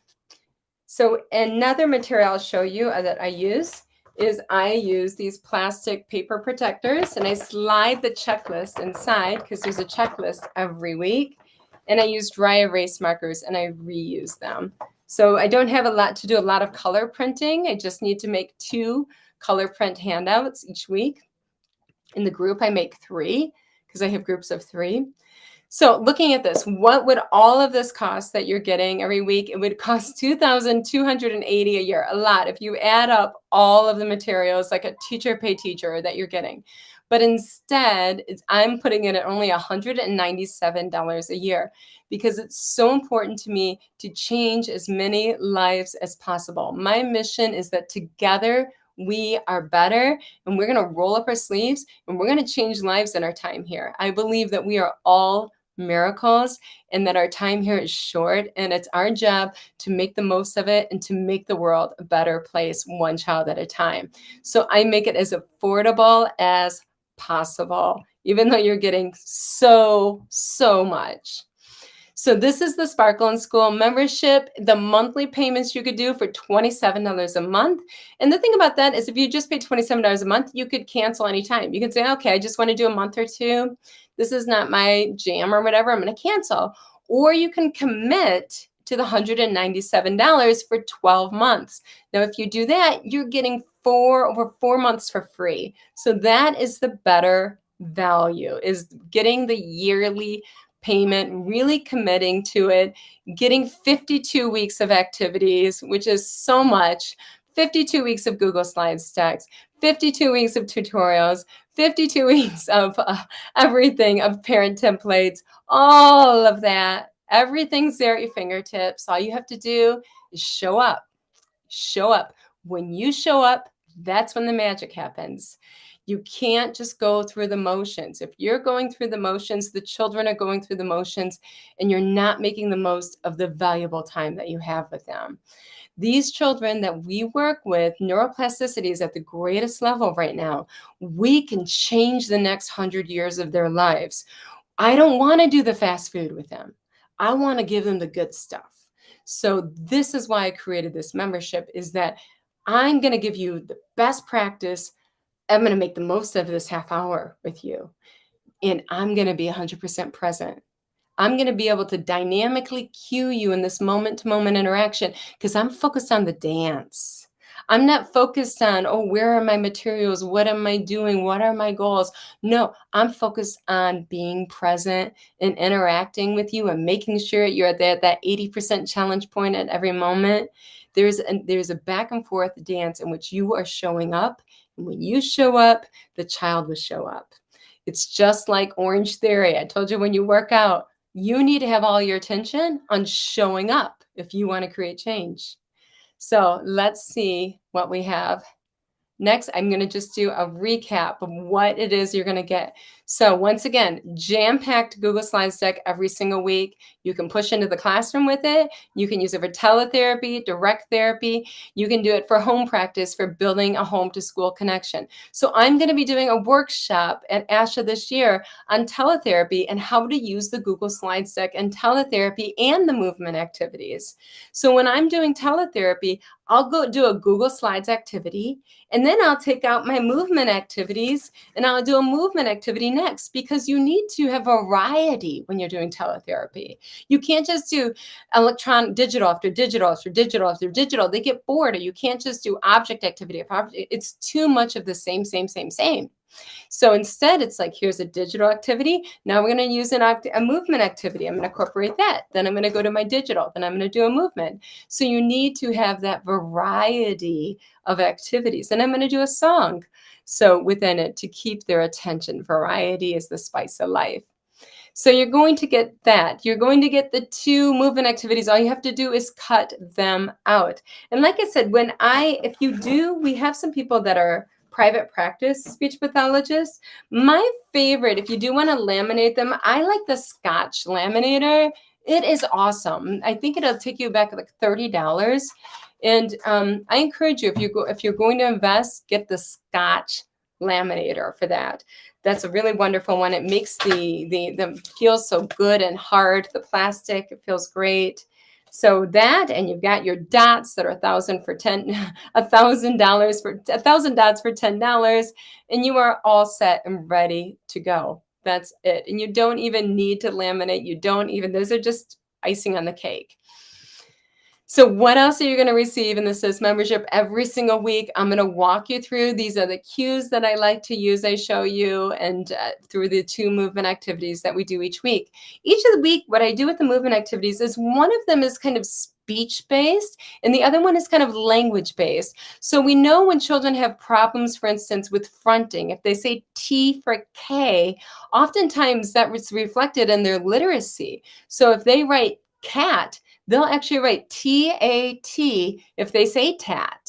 So another material I'll show you that I use these plastic paper protectors, and I slide the checklist inside because there's a checklist every week. And I use dry erase markers and I reuse them. So I don't have to do a lot of color printing. I just need to make 2 color print handouts each week. In the group, I make 3 because I have groups of 3. So looking at this, what would all of this cost that you're getting every week? It would cost $2,280 a year, a lot. If you add up all of the materials, like a teacher pay teacher that you're getting. But instead, I'm putting it at only $197 a year because it's so important to me to change as many lives as possible. My mission is that together we are better, and we're going to roll up our sleeves and we're going to change lives in our time here. I believe that we are all miracles and that our time here is short, and it's our job to make the most of it and to make the world a better place, one child at a time. So I make it as affordable as possible, even though you're getting so much. So this is the Sparkle in School membership. The monthly payments you could do for $27 a month. And the thing about that is if you just pay $27 a month, you could cancel anytime. You could say, okay, I just want to do a month or 2. This is not my jam or whatever. I'm going to cancel. Or you can commit to the $197 for 12 months. Now, if you do that, you're getting over 4 months for free. So that is the better value, is getting the yearly payment, really committing to it, getting 52 weeks of activities, which is so much, 52 weeks of Google Slides decks, 52 weeks of tutorials, 52 weeks of everything, of parent templates, all of that. Everything's there at your fingertips. All you have to do is show up. Show up. When you show up, that's when the magic happens. You can't just go through the motions. If you're going through the motions, the children are going through the motions, and you're not making the most of the valuable time that you have with them. These children that we work with, neuroplasticity is at the greatest level right now. We can change the next 100 years of their lives. I don't want to do the fast food with them. I want to give them the good stuff. So this is why I created this membership, is that I'm going to give you the best practice. I'm going to make the most of this half hour with you, and I'm going to be 100% present. I'm going to be able to dynamically cue you in this moment-to-moment interaction because I'm focused on the dance. I'm not focused on, oh, where are my materials? What am I doing? What are my goals? No, I'm focused on being present and interacting with you and making sure you're at that 80% challenge point at every moment. There's a back and forth dance in which you are showing up. And when you show up, the child will show up. It's just like Orange Theory. I told you when you work out, you need to have all your attention on showing up if you want to create change. So let's see what we have. Next, I'm going to just do a recap of what it is you're going to get. So once again, jam-packed Google Slides deck every single week. You can push into the classroom with it. You can use it for teletherapy, direct therapy. You can do it for home practice, for building a home-to-school connection. So I'm going to be doing a workshop at ASHA this year on teletherapy and how to use the Google Slides deck and teletherapy and the movement activities. So when I'm doing teletherapy, I'll go do a Google Slides activity, and then I'll take out my movement activities and I'll do a movement activity next, because you need to have variety when you're doing teletherapy. You can't just do digital after digital after digital after digital. They get bored. Or you can't just do object activity after object. It's too much of the same. So instead, it's like, here's a digital activity. Now we're going to use a movement activity. I'm going to incorporate that. Then I'm going to go to my digital. Then I'm going to do a movement. So you need to have that variety of activities. And I'm going to do a song. So within it, to keep their attention. Variety is the spice of life. So you're going to get that. You're going to get the 2 movement activities. All you have to do is cut them out. And like I said, we have some people that are private practice speech pathologists. My favorite, if you do want to laminate them, I like the Scotch laminator. It is awesome. I think it'll take you back like $30. And I encourage you, if you're going to invest, get the Scotch laminator for that. That's a really wonderful one. It makes the feel so good and hard. The plastic, it feels great. So that, and you've got your dots that are $1,000 for $10, and you are all set and ready to go. That's it. And you don't even need to laminate. Those are just icing on the cake. So what else are you going to receive in the CIS membership every single week? I'm going to walk you through. These are the cues that I like to use. I show you, and through the 2 movement activities that we do each week. Each of the week, what I do with the movement activities is one of them is kind of speech-based, and the other one is kind of language-based. So we know when children have problems, for instance, with fronting, if they say T for K, oftentimes that was reflected in their literacy. So if they write cat, they'll actually write T-A-T if they say tat,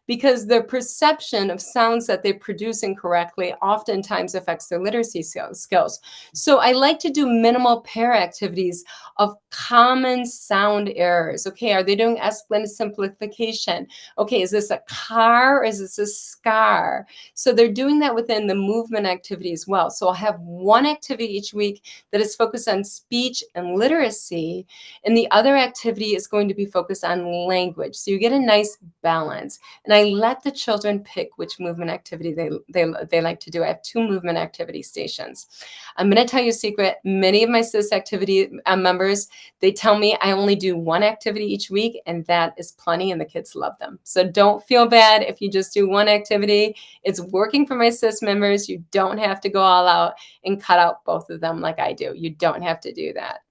because their perception of sounds that they produce incorrectly oftentimes affects their literacy skills. So I like to do minimal pair activities of common sound errors. Okay, are they doing S-blend simplification? Okay, is this a car or is this a scar? So they're doing that within the movement activity as well. So I'll have one activity each week that is focused on speech and literacy, and the other activity is going to be focused on language. So you get a nice balance. And I let the children pick which movement activity they like to do. I have 2 movement activity stations. I'm going to tell you a secret. Many of my CIS activity members, they tell me I only do 1 activity each week, and that is plenty, and the kids love them. So don't feel bad if you just do 1 activity. It's working for my CIS members. You don't have to go all out and cut out both of them like I do. You don't have to do that.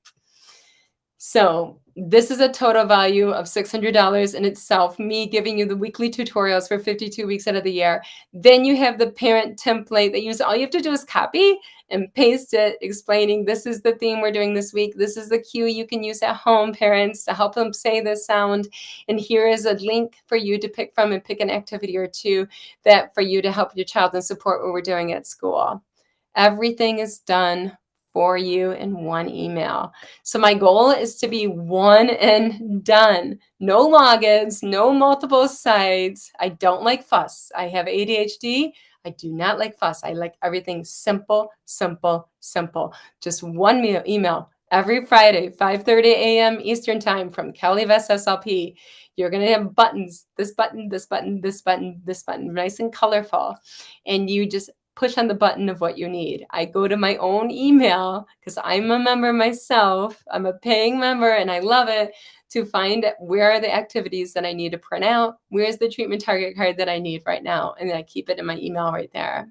So this is a total value of $600 in itself, me giving you the weekly tutorials for 52 weeks out of the year. Then you have the parent template that all you have to do is copy and paste it, explaining this is the theme we're doing this week. This is the cue you can use at home, parents, to help them say this sound. And here is a link for you to pick from and pick an activity or 2 that for you to help your child and support what we're doing at school. Everything is done for you in 1 email. So my goal is to be one and done. No logins, no multiple sites. I don't like fuss. I have ADHD. I do not like fuss. I like everything simple, simple, simple. Just 1 email every Friday, 5:30 a.m. Eastern time from Kelly Vess SLP. You're going to have buttons, this button, this button, this button, this button, nice and colorful. And you just push on the button of what you need. I go to my own email because I'm a member myself. I'm a paying member and I love it, to find where are the activities that I need to print out. Where's the treatment target card that I need right now? And then I keep it in my email right there.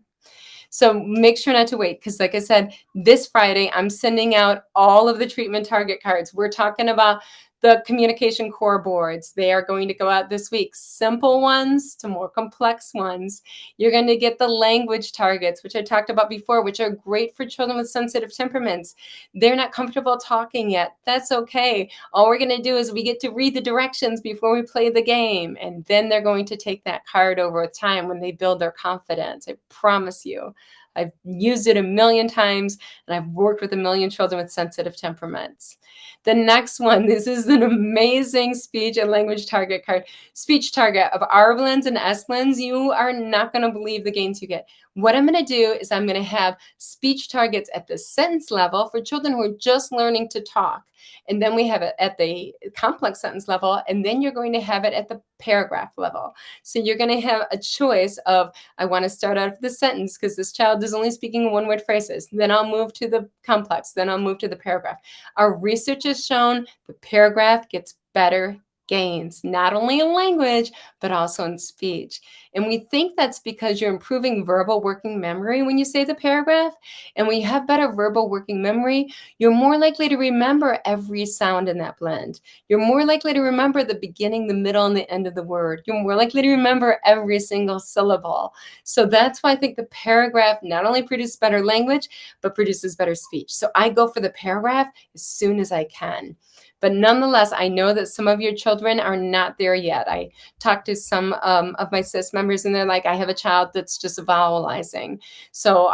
So make sure not to wait, because like I said, this Friday, I'm sending out all of the treatment target cards. We're talking about the communication core boards. They are going to go out this week. Simple ones to more complex ones. You're going to get the language targets, which I talked about before, which are great for children with sensitive temperaments. They're not comfortable talking yet. That's okay. All we're going to do is we get to read the directions before we play the game. And then they're going to take that card over time when they build their confidence. I promise you. I've used it 1,000,000 times, and I've worked with 1,000,000 children with sensitive temperaments. The next one, this is an amazing speech and language target card. Speech target of R blends and S blends. You are not going to believe the gains you get. What I'm going to do is I'm going to have speech targets at the sentence level for children who are just learning to talk. And then we have it at the complex sentence level, and then you're going to have it at the paragraph level. So you're going to have a choice of, I want to start out with the sentence because this child is only speaking 1-word phrases. Then I'll move to the complex. Then I'll move to the paragraph. Our research has shown the paragraph gets better gains, not only in language, but also in speech. And we think that's because you're improving verbal working memory when you say the paragraph. And when you have better verbal working memory, you're more likely to remember every sound in that blend. You're more likely to remember the beginning, the middle, and the end of the word. You're more likely to remember every single syllable. So that's why I think the paragraph not only produces better language, but produces better speech. So I go for the paragraph as soon as I can. But nonetheless, I know that some of your children are not there yet. I talked to some of my CIS members, and they're like, I have a child that's just vowelizing. So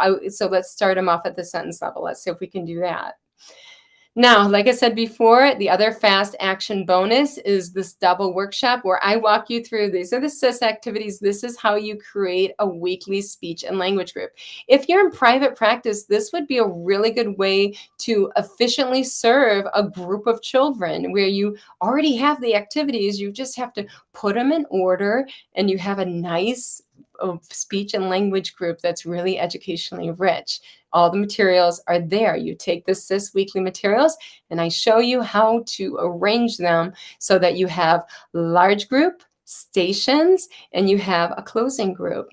let's start them off at the sentence level. Let's see if we can do that. Now, like I said before, the other fast action bonus is this double workshop where I walk you through, these are the CIS activities. This is how you create a weekly speech and language group. If you're in private practice, this would be a really good way to efficiently serve a group of children where you already have the activities. You just have to put them in order and you have a nice speech and language group that's really educationally rich. All the materials are there. You take the CIS weekly materials and I show you how to arrange them so that you have large group, stations, and you have a closing group.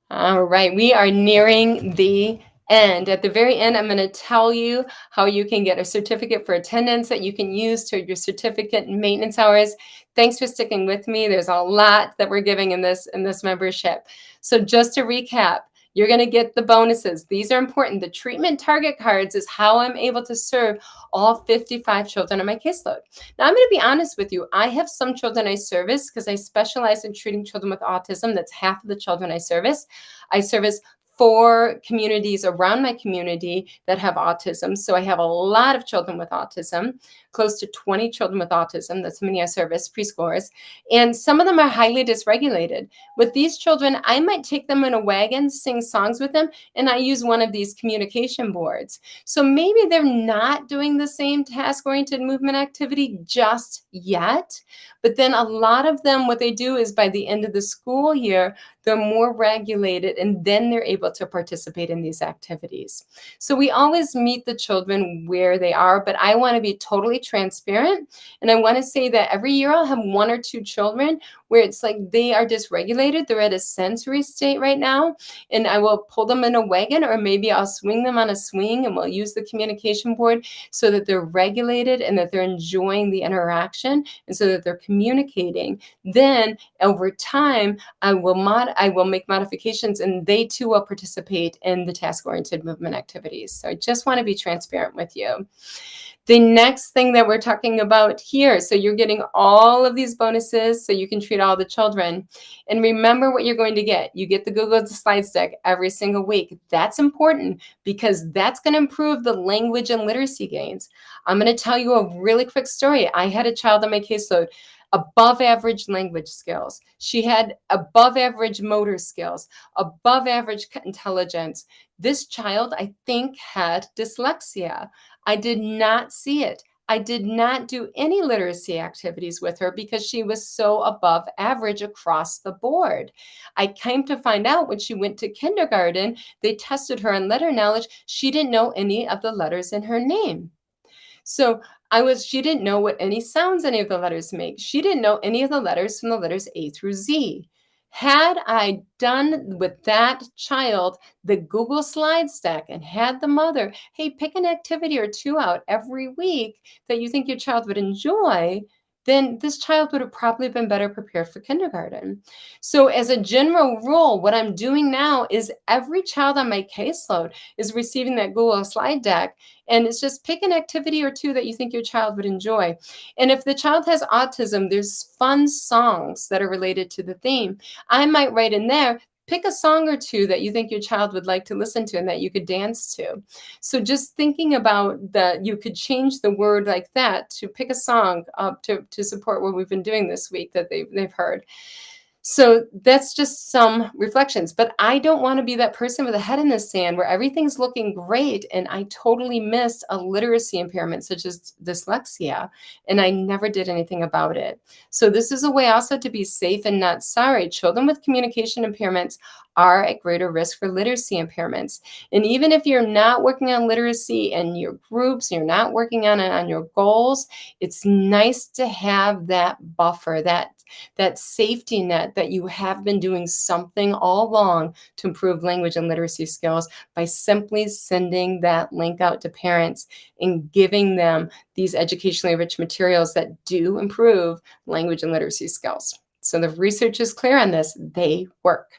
All right, we are nearing the end. At the very end, I'm going to tell you how you can get a certificate for attendance that you can use to your certificate maintenance hours. Thanks for sticking with me. There's a lot that we're giving in this membership. So just to recap, you're going to get the bonuses. These are important. The treatment target cards is how I'm able to serve all 55 children on my caseload. Now, I'm going to be honest with you. I have some children I service because I specialize in treating children with autism. That's half of the children I service. I service 4 communities around my community that have autism. So I have a lot of children with autism, close to 20 children with autism. That's how many I service, preschoolers. And some of them are highly dysregulated. With these children, I might take them in a wagon, sing songs with them, and I use one of these communication boards. So maybe they're not doing the same task-oriented movement activity just yet, but then a lot of them, what they do is by the end of the school year, they're more regulated and then they're able to participate in these activities. So we always meet the children where they are, but I want to be totally transparent. And I want to say that every year I'll have 1 or 2 children where it's like they are dysregulated. They're at a sensory state right now. And I will pull them in a wagon or maybe I'll swing them on a swing and we'll use the communication board so that they're regulated and that they're enjoying the interaction and so that they're communicating. Then over time, I will make modifications and they too will participate in the task-oriented movement activities. So I just want to be transparent with you. The next thing that we're talking about here, so you're getting all of these bonuses so you can treat all the children. And remember what you're going to get. You get the Google Slides deck every single week. That's important because that's going to improve the language and literacy gains. I'm going to tell you a really quick story. I had a child on my caseload, above average language skills. She had above average motor skills, above average intelligence. This child, I think, had dyslexia. I did not see it. I did not do any literacy activities with her because she was so above average across the board. I came to find out when she went to kindergarten, they tested her on letter knowledge. She didn't know any of the letters in her name. So she didn't know what any sounds any of the letters make. She didn't know any of the letters from the letters A through Z. Had I done with that child the Google Slides deck and had the mother, hey, pick an activity or 2 out every week that you think your child would enjoy, then this child would have probably been better prepared for kindergarten. So as a general rule, what I'm doing now is every child on my caseload is receiving that Google Slide deck, and it's just pick an activity or 2 that you think your child would enjoy. And if the child has autism, there's fun songs that are related to the theme. I might write in there, pick a song or 2 that you think your child would like to listen to and that you could dance to. So just thinking about that, you could change the word like that to pick a song to support what we've been doing this week that they've heard. So that's just some reflections, but I don't want to be that person with a head in the sand where everything's looking great and I totally missed a literacy impairment such as dyslexia and I never did anything about it. So this is a way also to be safe and not sorry. Children with communication impairments are at greater risk for literacy impairments. And even if you're not working on literacy in your groups, you're not working on it on your goals, it's nice to have that buffer, that safety net that you have been doing something all along to improve language and literacy skills by simply sending that link out to parents and giving them these educationally rich materials that do improve language and literacy skills. So the research is clear on this. They work.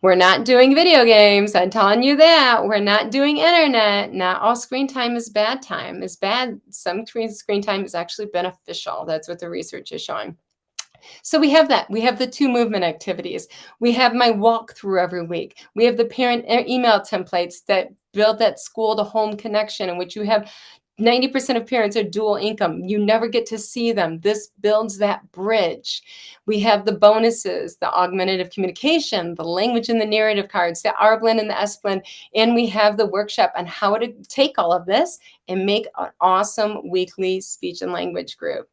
We're not doing video games. I'm telling you that. We're not doing internet. Not all screen time is bad time. Is bad. Some screen time is actually beneficial. That's what the research is showing. So we have that. We have the 2 movement activities. We have my walkthrough every week. We have the parent email templates that build that school to home connection in which you have 90% of parents are dual income. You never get to see them. This builds that bridge. We have the bonuses, the augmentative communication, the language and the narrative cards, the R blend and the S blend, and we have the workshop on how to take all of this and make an awesome weekly speech and language group.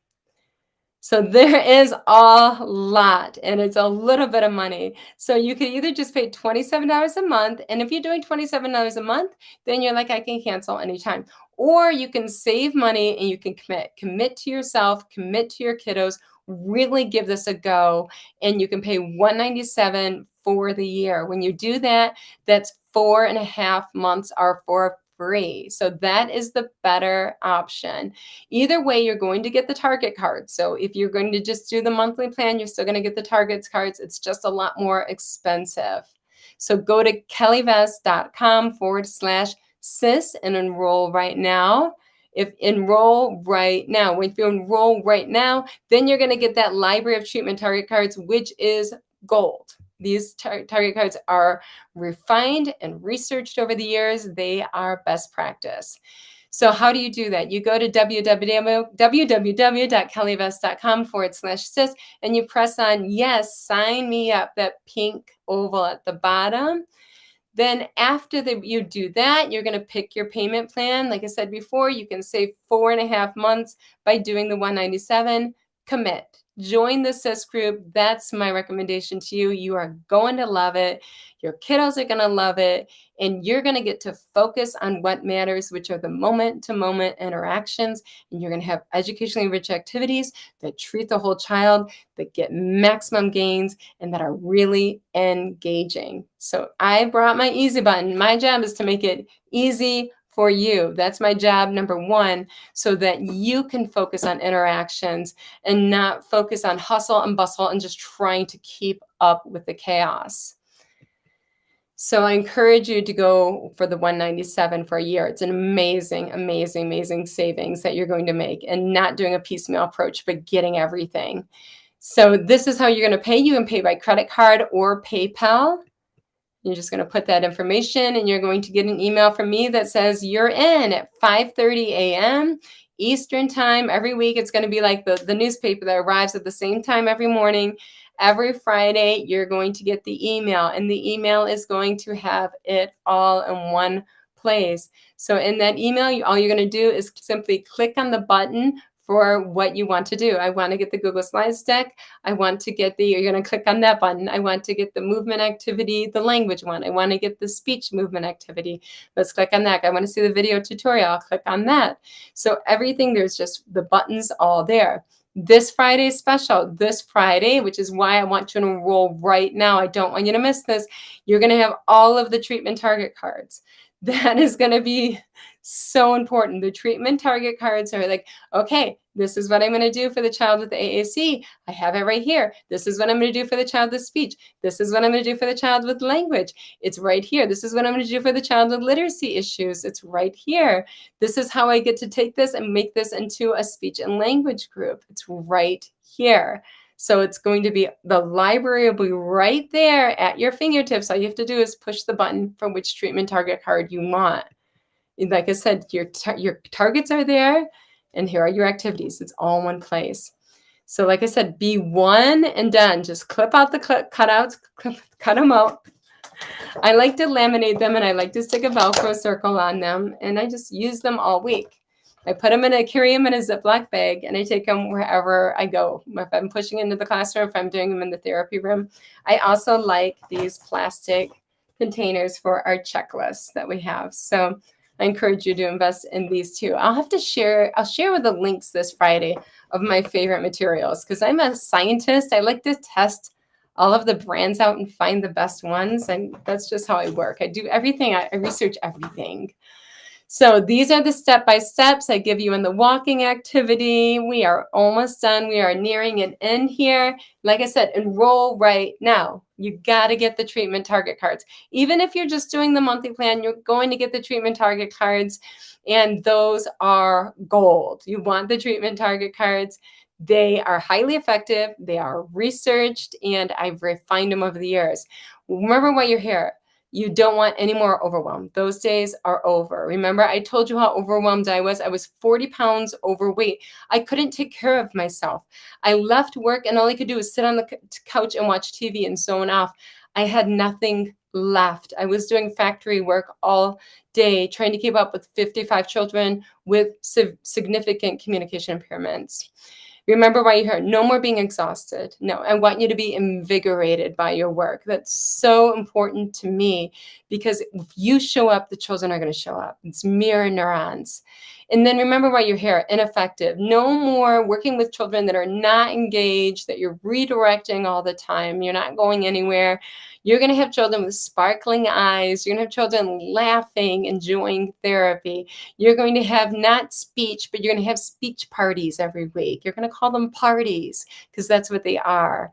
So there is a lot, and it's a little bit of money. So you could either just pay $27 a month, and if you're doing $27 a month, then you're like, I can cancel anytime. Or you can save money and you can commit to yourself, commit to your kiddos, really give this a go, and you can pay $197 for the year. When you do that, that's 4.5 months are for free. So that is the better option. Either way, you're going to get the Target cards. So if you're going to just do the monthly plan, you're still going to get the Target's cards. It's just a lot more expensive. So go to kellivest.com/sis and enroll right now. If you enroll right now, then you're going to get that library of treatment Target cards, which is gold. These Target cards are refined and researched over the years. They are best practice. So how do you do that? You go to www.kellivest.com/sis and you press on yes, sign me up, that pink oval at the bottom. Then after you do that, you're going to pick your payment plan. Like I said before, you can save 4.5 months by doing the $197. Commit. Join the CIS group. That's my recommendation to you. You are going to love it. Your kiddos are going to love it. And you're going to get to focus on what matters, which are the moment-to-moment interactions. And you're going to have educationally rich activities that treat the whole child, that get maximum gains, and that are really engaging. So I brought my easy button. My job is to make it easy for you. That's my job number one, so that you can focus on interactions and not focus on hustle and bustle and just trying to keep up with the chaos. So I encourage you to go for the $197 for a year. It's an amazing, amazing, amazing savings that you're going to make, and not doing a piecemeal approach, but getting everything. So this is how you're going to pay. You can pay by credit card or PayPal. You're just going to put that information, and you're going to get an email from me that says you're in at 5:30 a.m. Eastern time every week. It's going to be like the newspaper that arrives at the same time every morning. Every Friday, you're going to get the email, and the email is going to have it all in one place. So in that email, all you're going to do is simply click on the button for what you want to do. I want to get the Google Slides deck. I want to get you're going to click on that button. I want to get the movement activity, the language one. I want to get the speech movement activity. Let's click on that. I want to see the video tutorial. I'll click on that. So everything, there's just the buttons all there. This Friday is special. This Friday, which is why I want you to enroll right now. I don't want you to miss this. You're going to have all of the treatment Target cards. That is going to be so important. The treatment Target cards are like, okay, this is what I'm going to do for the child with the AAC. I have it right here. This is what I'm going to do for the child with speech. This is what I'm going to do for the child with language. It's right here. This is what I'm going to do for the child with literacy issues. It's right here. This is how I get to take this and make this into a speech and language group. It's right here. So it's going to be, the library will be right there at your fingertips. All you have to do is push the button for which treatment Target card you want. Like I said, your targets are there, and here are your activities. It's all in one place. So like I said, be one and done. Just clip out the cutouts, cut them out. I like to laminate them, and I like to stick a Velcro circle on them, and I just use them all week. I carry them in a Ziploc bag, and I take them wherever I go. If I'm pushing into the classroom, if I'm doing them in the therapy room. I also like these plastic containers for our checklists that we have. So I encourage you to invest in these too. I'll share with the links this Friday of my favorite materials, because I'm a scientist. I like to test all of the brands out and find the best ones. And that's just how I work. I do everything. I research everything. So these are the step-by-steps I give you in the walking activity. We are almost done. We are nearing an end here. Like I said, enroll right now. You got to get the treatment Target cards. Even if you're just doing the monthly plan, you're going to get the treatment Target cards, and those are gold. You want the treatment Target cards. They are highly effective. They are researched, and I've refined them over the years. Remember why you're here. You don't want any more overwhelm. Those days are over. Remember, I told you how overwhelmed I was. I was 40 pounds overweight. I couldn't take care of myself. I left work and all I could do was sit on the couch and watch TV and zone off. I had nothing left. I was doing factory work all day, trying to keep up with 55 children with significant communication impairments. Remember why you're here. No more being exhausted. No, I want you to be invigorated by your work. That's so important to me because if you show up, the children are going to show up. It's mirror neurons. And then remember why you're here. Ineffective. No more working with children that are not engaged, that you're redirecting all the time. You're not going anywhere. You're going to have children with sparkling eyes. You're going to have children laughing, enjoying therapy. You're going to have not speech, but you're going to have speech parties every week. You're going to call them parties because that's what they are.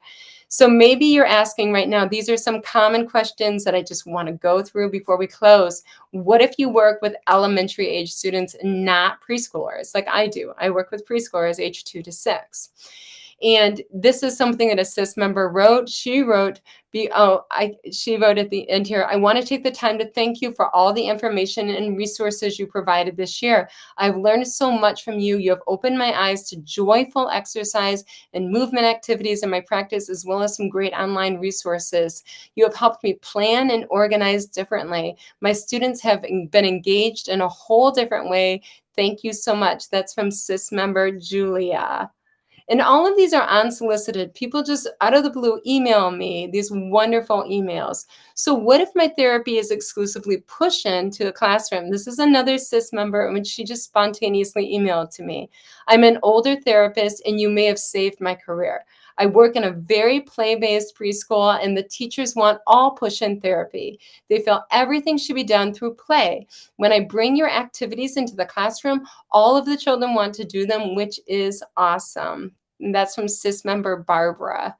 So maybe you're asking right now, these are some common questions that I just want to go through before we close. What if you work with elementary age students, not preschoolers like I do? I work with preschoolers age 2 to 6. And this is something that a CIS member wrote. She wrote, she wrote at the end here, I want to take the time to thank you for all the information and resources you provided this year. I've learned so much from you. You have opened my eyes to joyful exercise and movement activities in my practice, as well as some great online resources. You have helped me plan and organize differently. My students have been engaged in a whole different way. Thank you so much. That's from CIS member Julia. And all of these are unsolicited. People just out of the blue email me these wonderful emails. So what if my therapy is exclusively push-in to a classroom? This is another CIS member, and she just spontaneously emailed to me. I'm an older therapist, and you may have saved my career. I work in a very play-based preschool, and the teachers want all push-in therapy. They feel everything should be done through play. When I bring your activities into the classroom, all of the children want to do them, which is awesome. And that's from CIS member Barbara.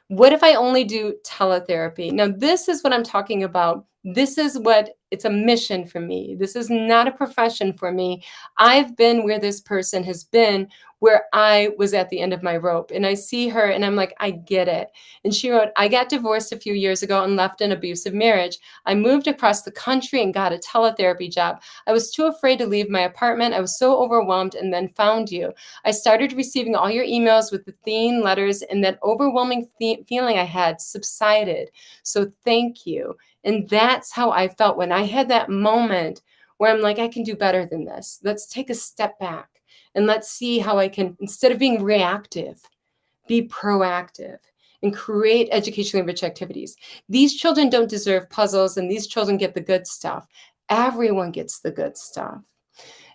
What if I only do teletherapy? Now, this is what I'm talking about. This is what it's a mission for me. This is not a profession for me. I've been where this person has been, where I was at the end of my rope. And I see her and I'm like, I get it. And she wrote, I got divorced a few years ago and left an abusive marriage. I moved across the country and got a teletherapy job. I was too afraid to leave my apartment. I was so overwhelmed and then found you. I started receiving all your emails with the theme letters, and that overwhelming feeling I had subsided. So thank you. And that's how I felt when I had that moment where I'm like, I can do better than this. Let's take a step back and let's see how I can, instead of being reactive, be proactive and create educationally rich activities. These children don't deserve puzzles, and these children get the good stuff. Everyone gets the good stuff.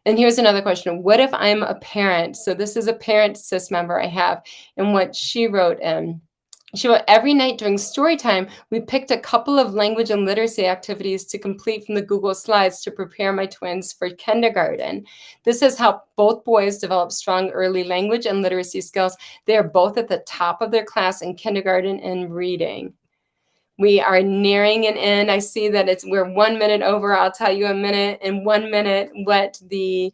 And here's another question. What if I'm a parent? So this is a parent CIS member I have, and what she wrote in. She wrote, every night during story time, we picked a couple of language and literacy activities to complete from the Google Slides to prepare my twins for kindergarten. This has helped both boys develop strong early language and literacy skills. They are both at the top of their class in kindergarten in reading. We are nearing an end. I see that we're 1 minute over. I'll tell you in 1 minute what the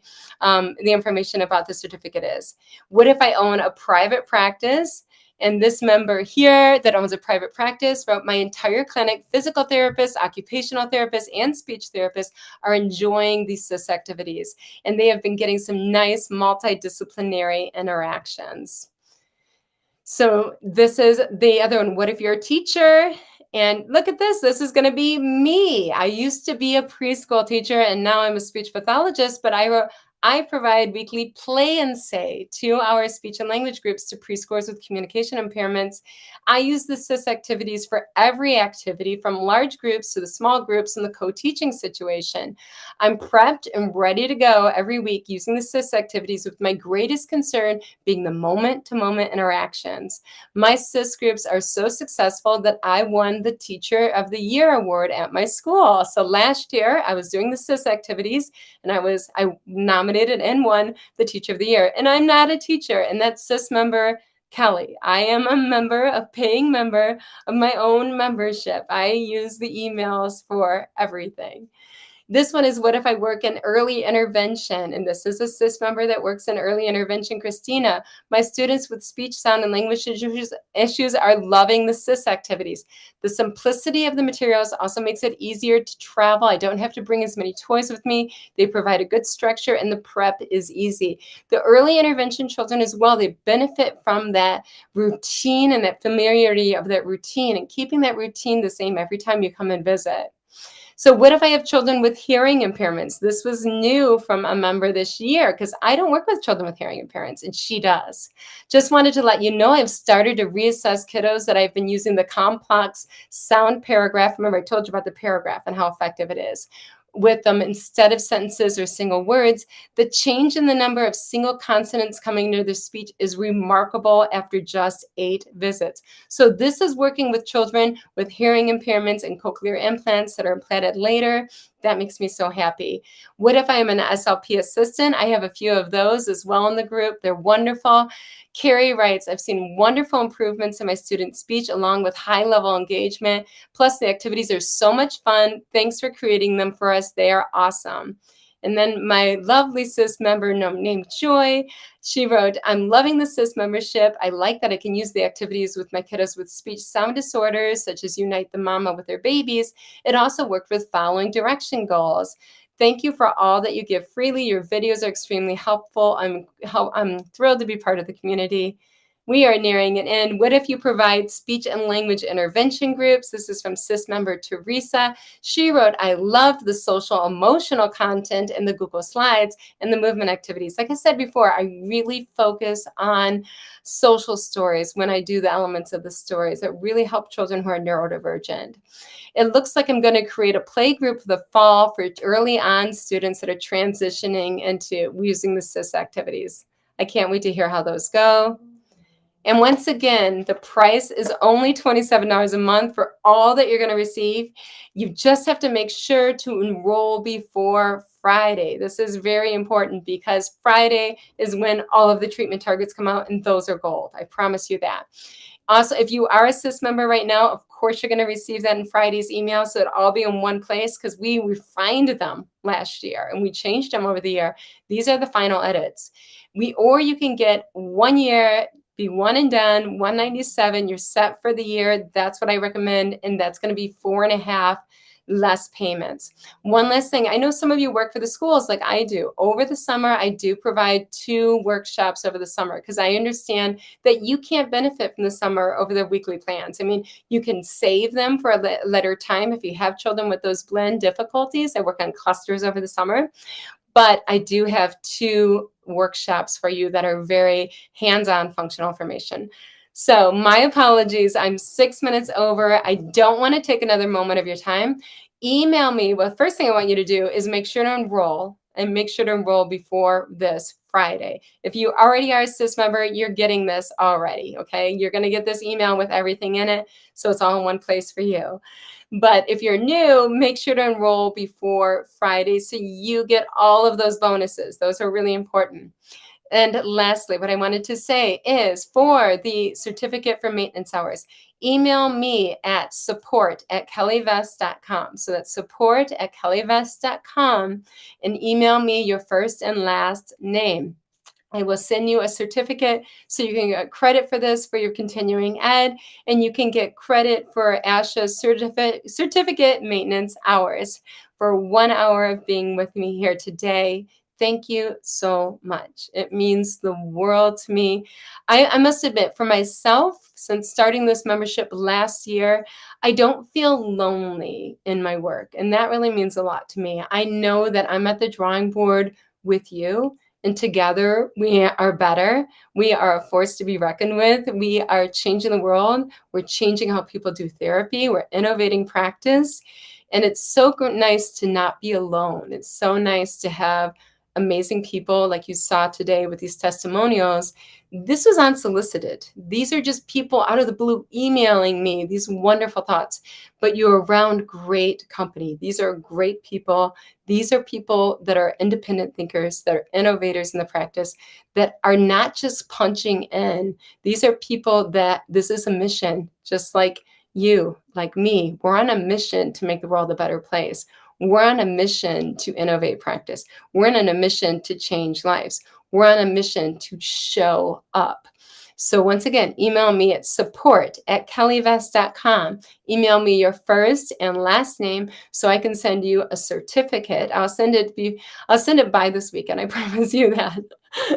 information about the certificate is. What if I own a private practice? And this member here that owns a private practice wrote, my entire clinic, physical therapists, occupational therapists, and speech therapists are enjoying these CIS activities. And they have been getting some nice multidisciplinary interactions. So this is the other one. What if you're a teacher? And look at this. This is going to be me. I used to be a preschool teacher, and now I'm a speech pathologist, but I provide weekly play and say 2-hour speech and language groups to preschoolers with communication impairments. I use the CIS activities for every activity, from large groups to the small groups and the co-teaching situation. I'm prepped and ready to go every week using the CIS activities, with my greatest concern being the moment-to-moment interactions. My CIS groups are so successful that I won the Teacher of the Year award at my school. So last year I was doing the CIS activities, and I nominated and won the Teacher of the Year. And I'm not a teacher, and that's CIS member Kelly. I am a paying member of my own membership. I use the emails for everything. This one is, what if I work in early intervention? And this is a CIS member that works in early intervention, Christina. My students with speech, sound, and language issues are loving the CIS activities. The simplicity of the materials also makes it easier to travel. I don't have to bring as many toys with me. They provide a good structure, and the prep is easy. The early intervention children as well, they benefit from that routine and that familiarity of that routine, and keeping that routine the same every time you come and visit. So what if I have children with hearing impairments? This was new from a member this year because I don't work with children with hearing impairments, and she does. Just wanted to let you know I've started to reassess kiddos that I've been using the complex sound paragraph. Remember, I told you about the paragraph and how effective it is with them instead of sentences or single words. The change in the number of single consonants coming into their speech is remarkable after just 8 visits. So this is working with children with hearing impairments and cochlear implants that are implanted later. That makes me so happy. What if I am an SLP assistant? I have a few of those as well in the group. They're wonderful. Carrie writes, I've seen wonderful improvements in my student speech along with high-level engagement. Plus, the activities are so much fun. Thanks for creating them for us. They are awesome. And then my lovely CIS member named Joy, she wrote, I'm loving the CIS membership. I like that I can use the activities with my kiddos with speech sound disorders, such as Unite the Mama with their babies. It also worked with following direction goals. Thank you for all that you give freely. Your videos are extremely helpful. I'm thrilled to be part of the community. We are nearing an end. What if you provide speech and language intervention groups? This is from CIS member Teresa. She wrote, I loved the social emotional content in the Google Slides and the movement activities. Like I said before, I really focus on social stories when I do the elements of the stories that really help children who are neurodivergent. It looks like I'm going to create a play group for the fall for early on students that are transitioning into using the CIS activities. I can't wait to hear how those go. And once again, the price is only $27 a month for all that you're going to receive. You just have to make sure to enroll before Friday. This is very important because Friday is when all of the treatment targets come out, and those are gold. I promise you that. Also, if you are a CIS member right now, of course, you're going to receive that in Friday's email. So it'll all be in one place because we refined them last year and we changed them over the year. These are the final edits. Or you can get 1 year, be one and done, $197. You're set for the year. That's what I recommend. And that's going to be 4.5 less payments. One last thing. I know some of you work for the schools like I do. Over the summer, I do provide 2 workshops over the summer because I understand that you can't benefit from the summer over the weekly plans. I mean, you can save them for a later time if you have children with those blend difficulties. I work on clusters over the summer. But I do have 2 workshops for you that are very hands-on functional information. So my apologies, I'm 6 minutes over. I don't want to take another moment of your time. Email me. Well, first thing I want you to do is make sure to enroll, and make sure to enroll before this Friday. If you already are a CIS member, you're getting this already, okay? You're going to get this email with everything in it, so it's all in one place for you. But if you're new, make sure to enroll before Friday so you get all of those bonuses. Those are really important. And lastly, what I wanted to say is for the certificate for maintenance hours, email me at support@kellyvest.com. So that's support@kellyvest.com, and email me your first and last name. I will send you a certificate so you can get credit for this for your continuing ed, and you can get credit for ASHA's certificate maintenance hours for 1 hour of being with me here today. Thank you so much. It means the world to me. I must admit, for myself, since starting this membership last year, I don't feel lonely in my work, and that really means a lot to me. I know that I'm at the drawing board with you, and together we are better. We are a force to be reckoned with. We are changing the world. We're changing how people do therapy. We're innovating practice. And it's so nice to not be alone. It's so nice to have amazing people like you saw today with these testimonials. This was unsolicited. These are just people out of the blue emailing me these wonderful thoughts, but you're around great company. These are great people. These are people that are independent thinkers, that are innovators in the practice, that are not just punching in. These are people that this is a mission, just like you, like me. We're on a mission to make the world a better place. We're on a mission to innovate practice. We're on a mission to change lives. We're on a mission to show up. So once again, email me at support@kellyvest.com. Email me your first and last name so I can send you a certificate. I'll send it by this weekend. I promise you that.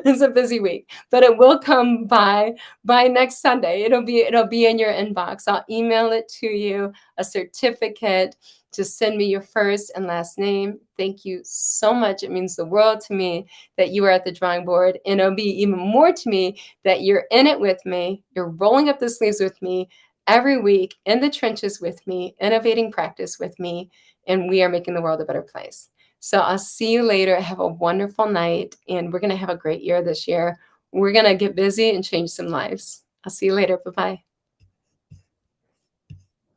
It's a busy week, but it will come by next Sunday. It'll be in your inbox. I'll email it to you, a certificate. Just send me your first and last name. Thank you so much. It means the world to me that you are at the drawing board, and it'll be even more to me that you're in it with me. You're rolling up the sleeves with me every week, in the trenches with me, innovating practice with me, and we are making the world a better place. So I'll see you later. Have a wonderful night, and we're going to have a great year this year. We're going to get busy and change some lives. I'll see you later. Bye-bye.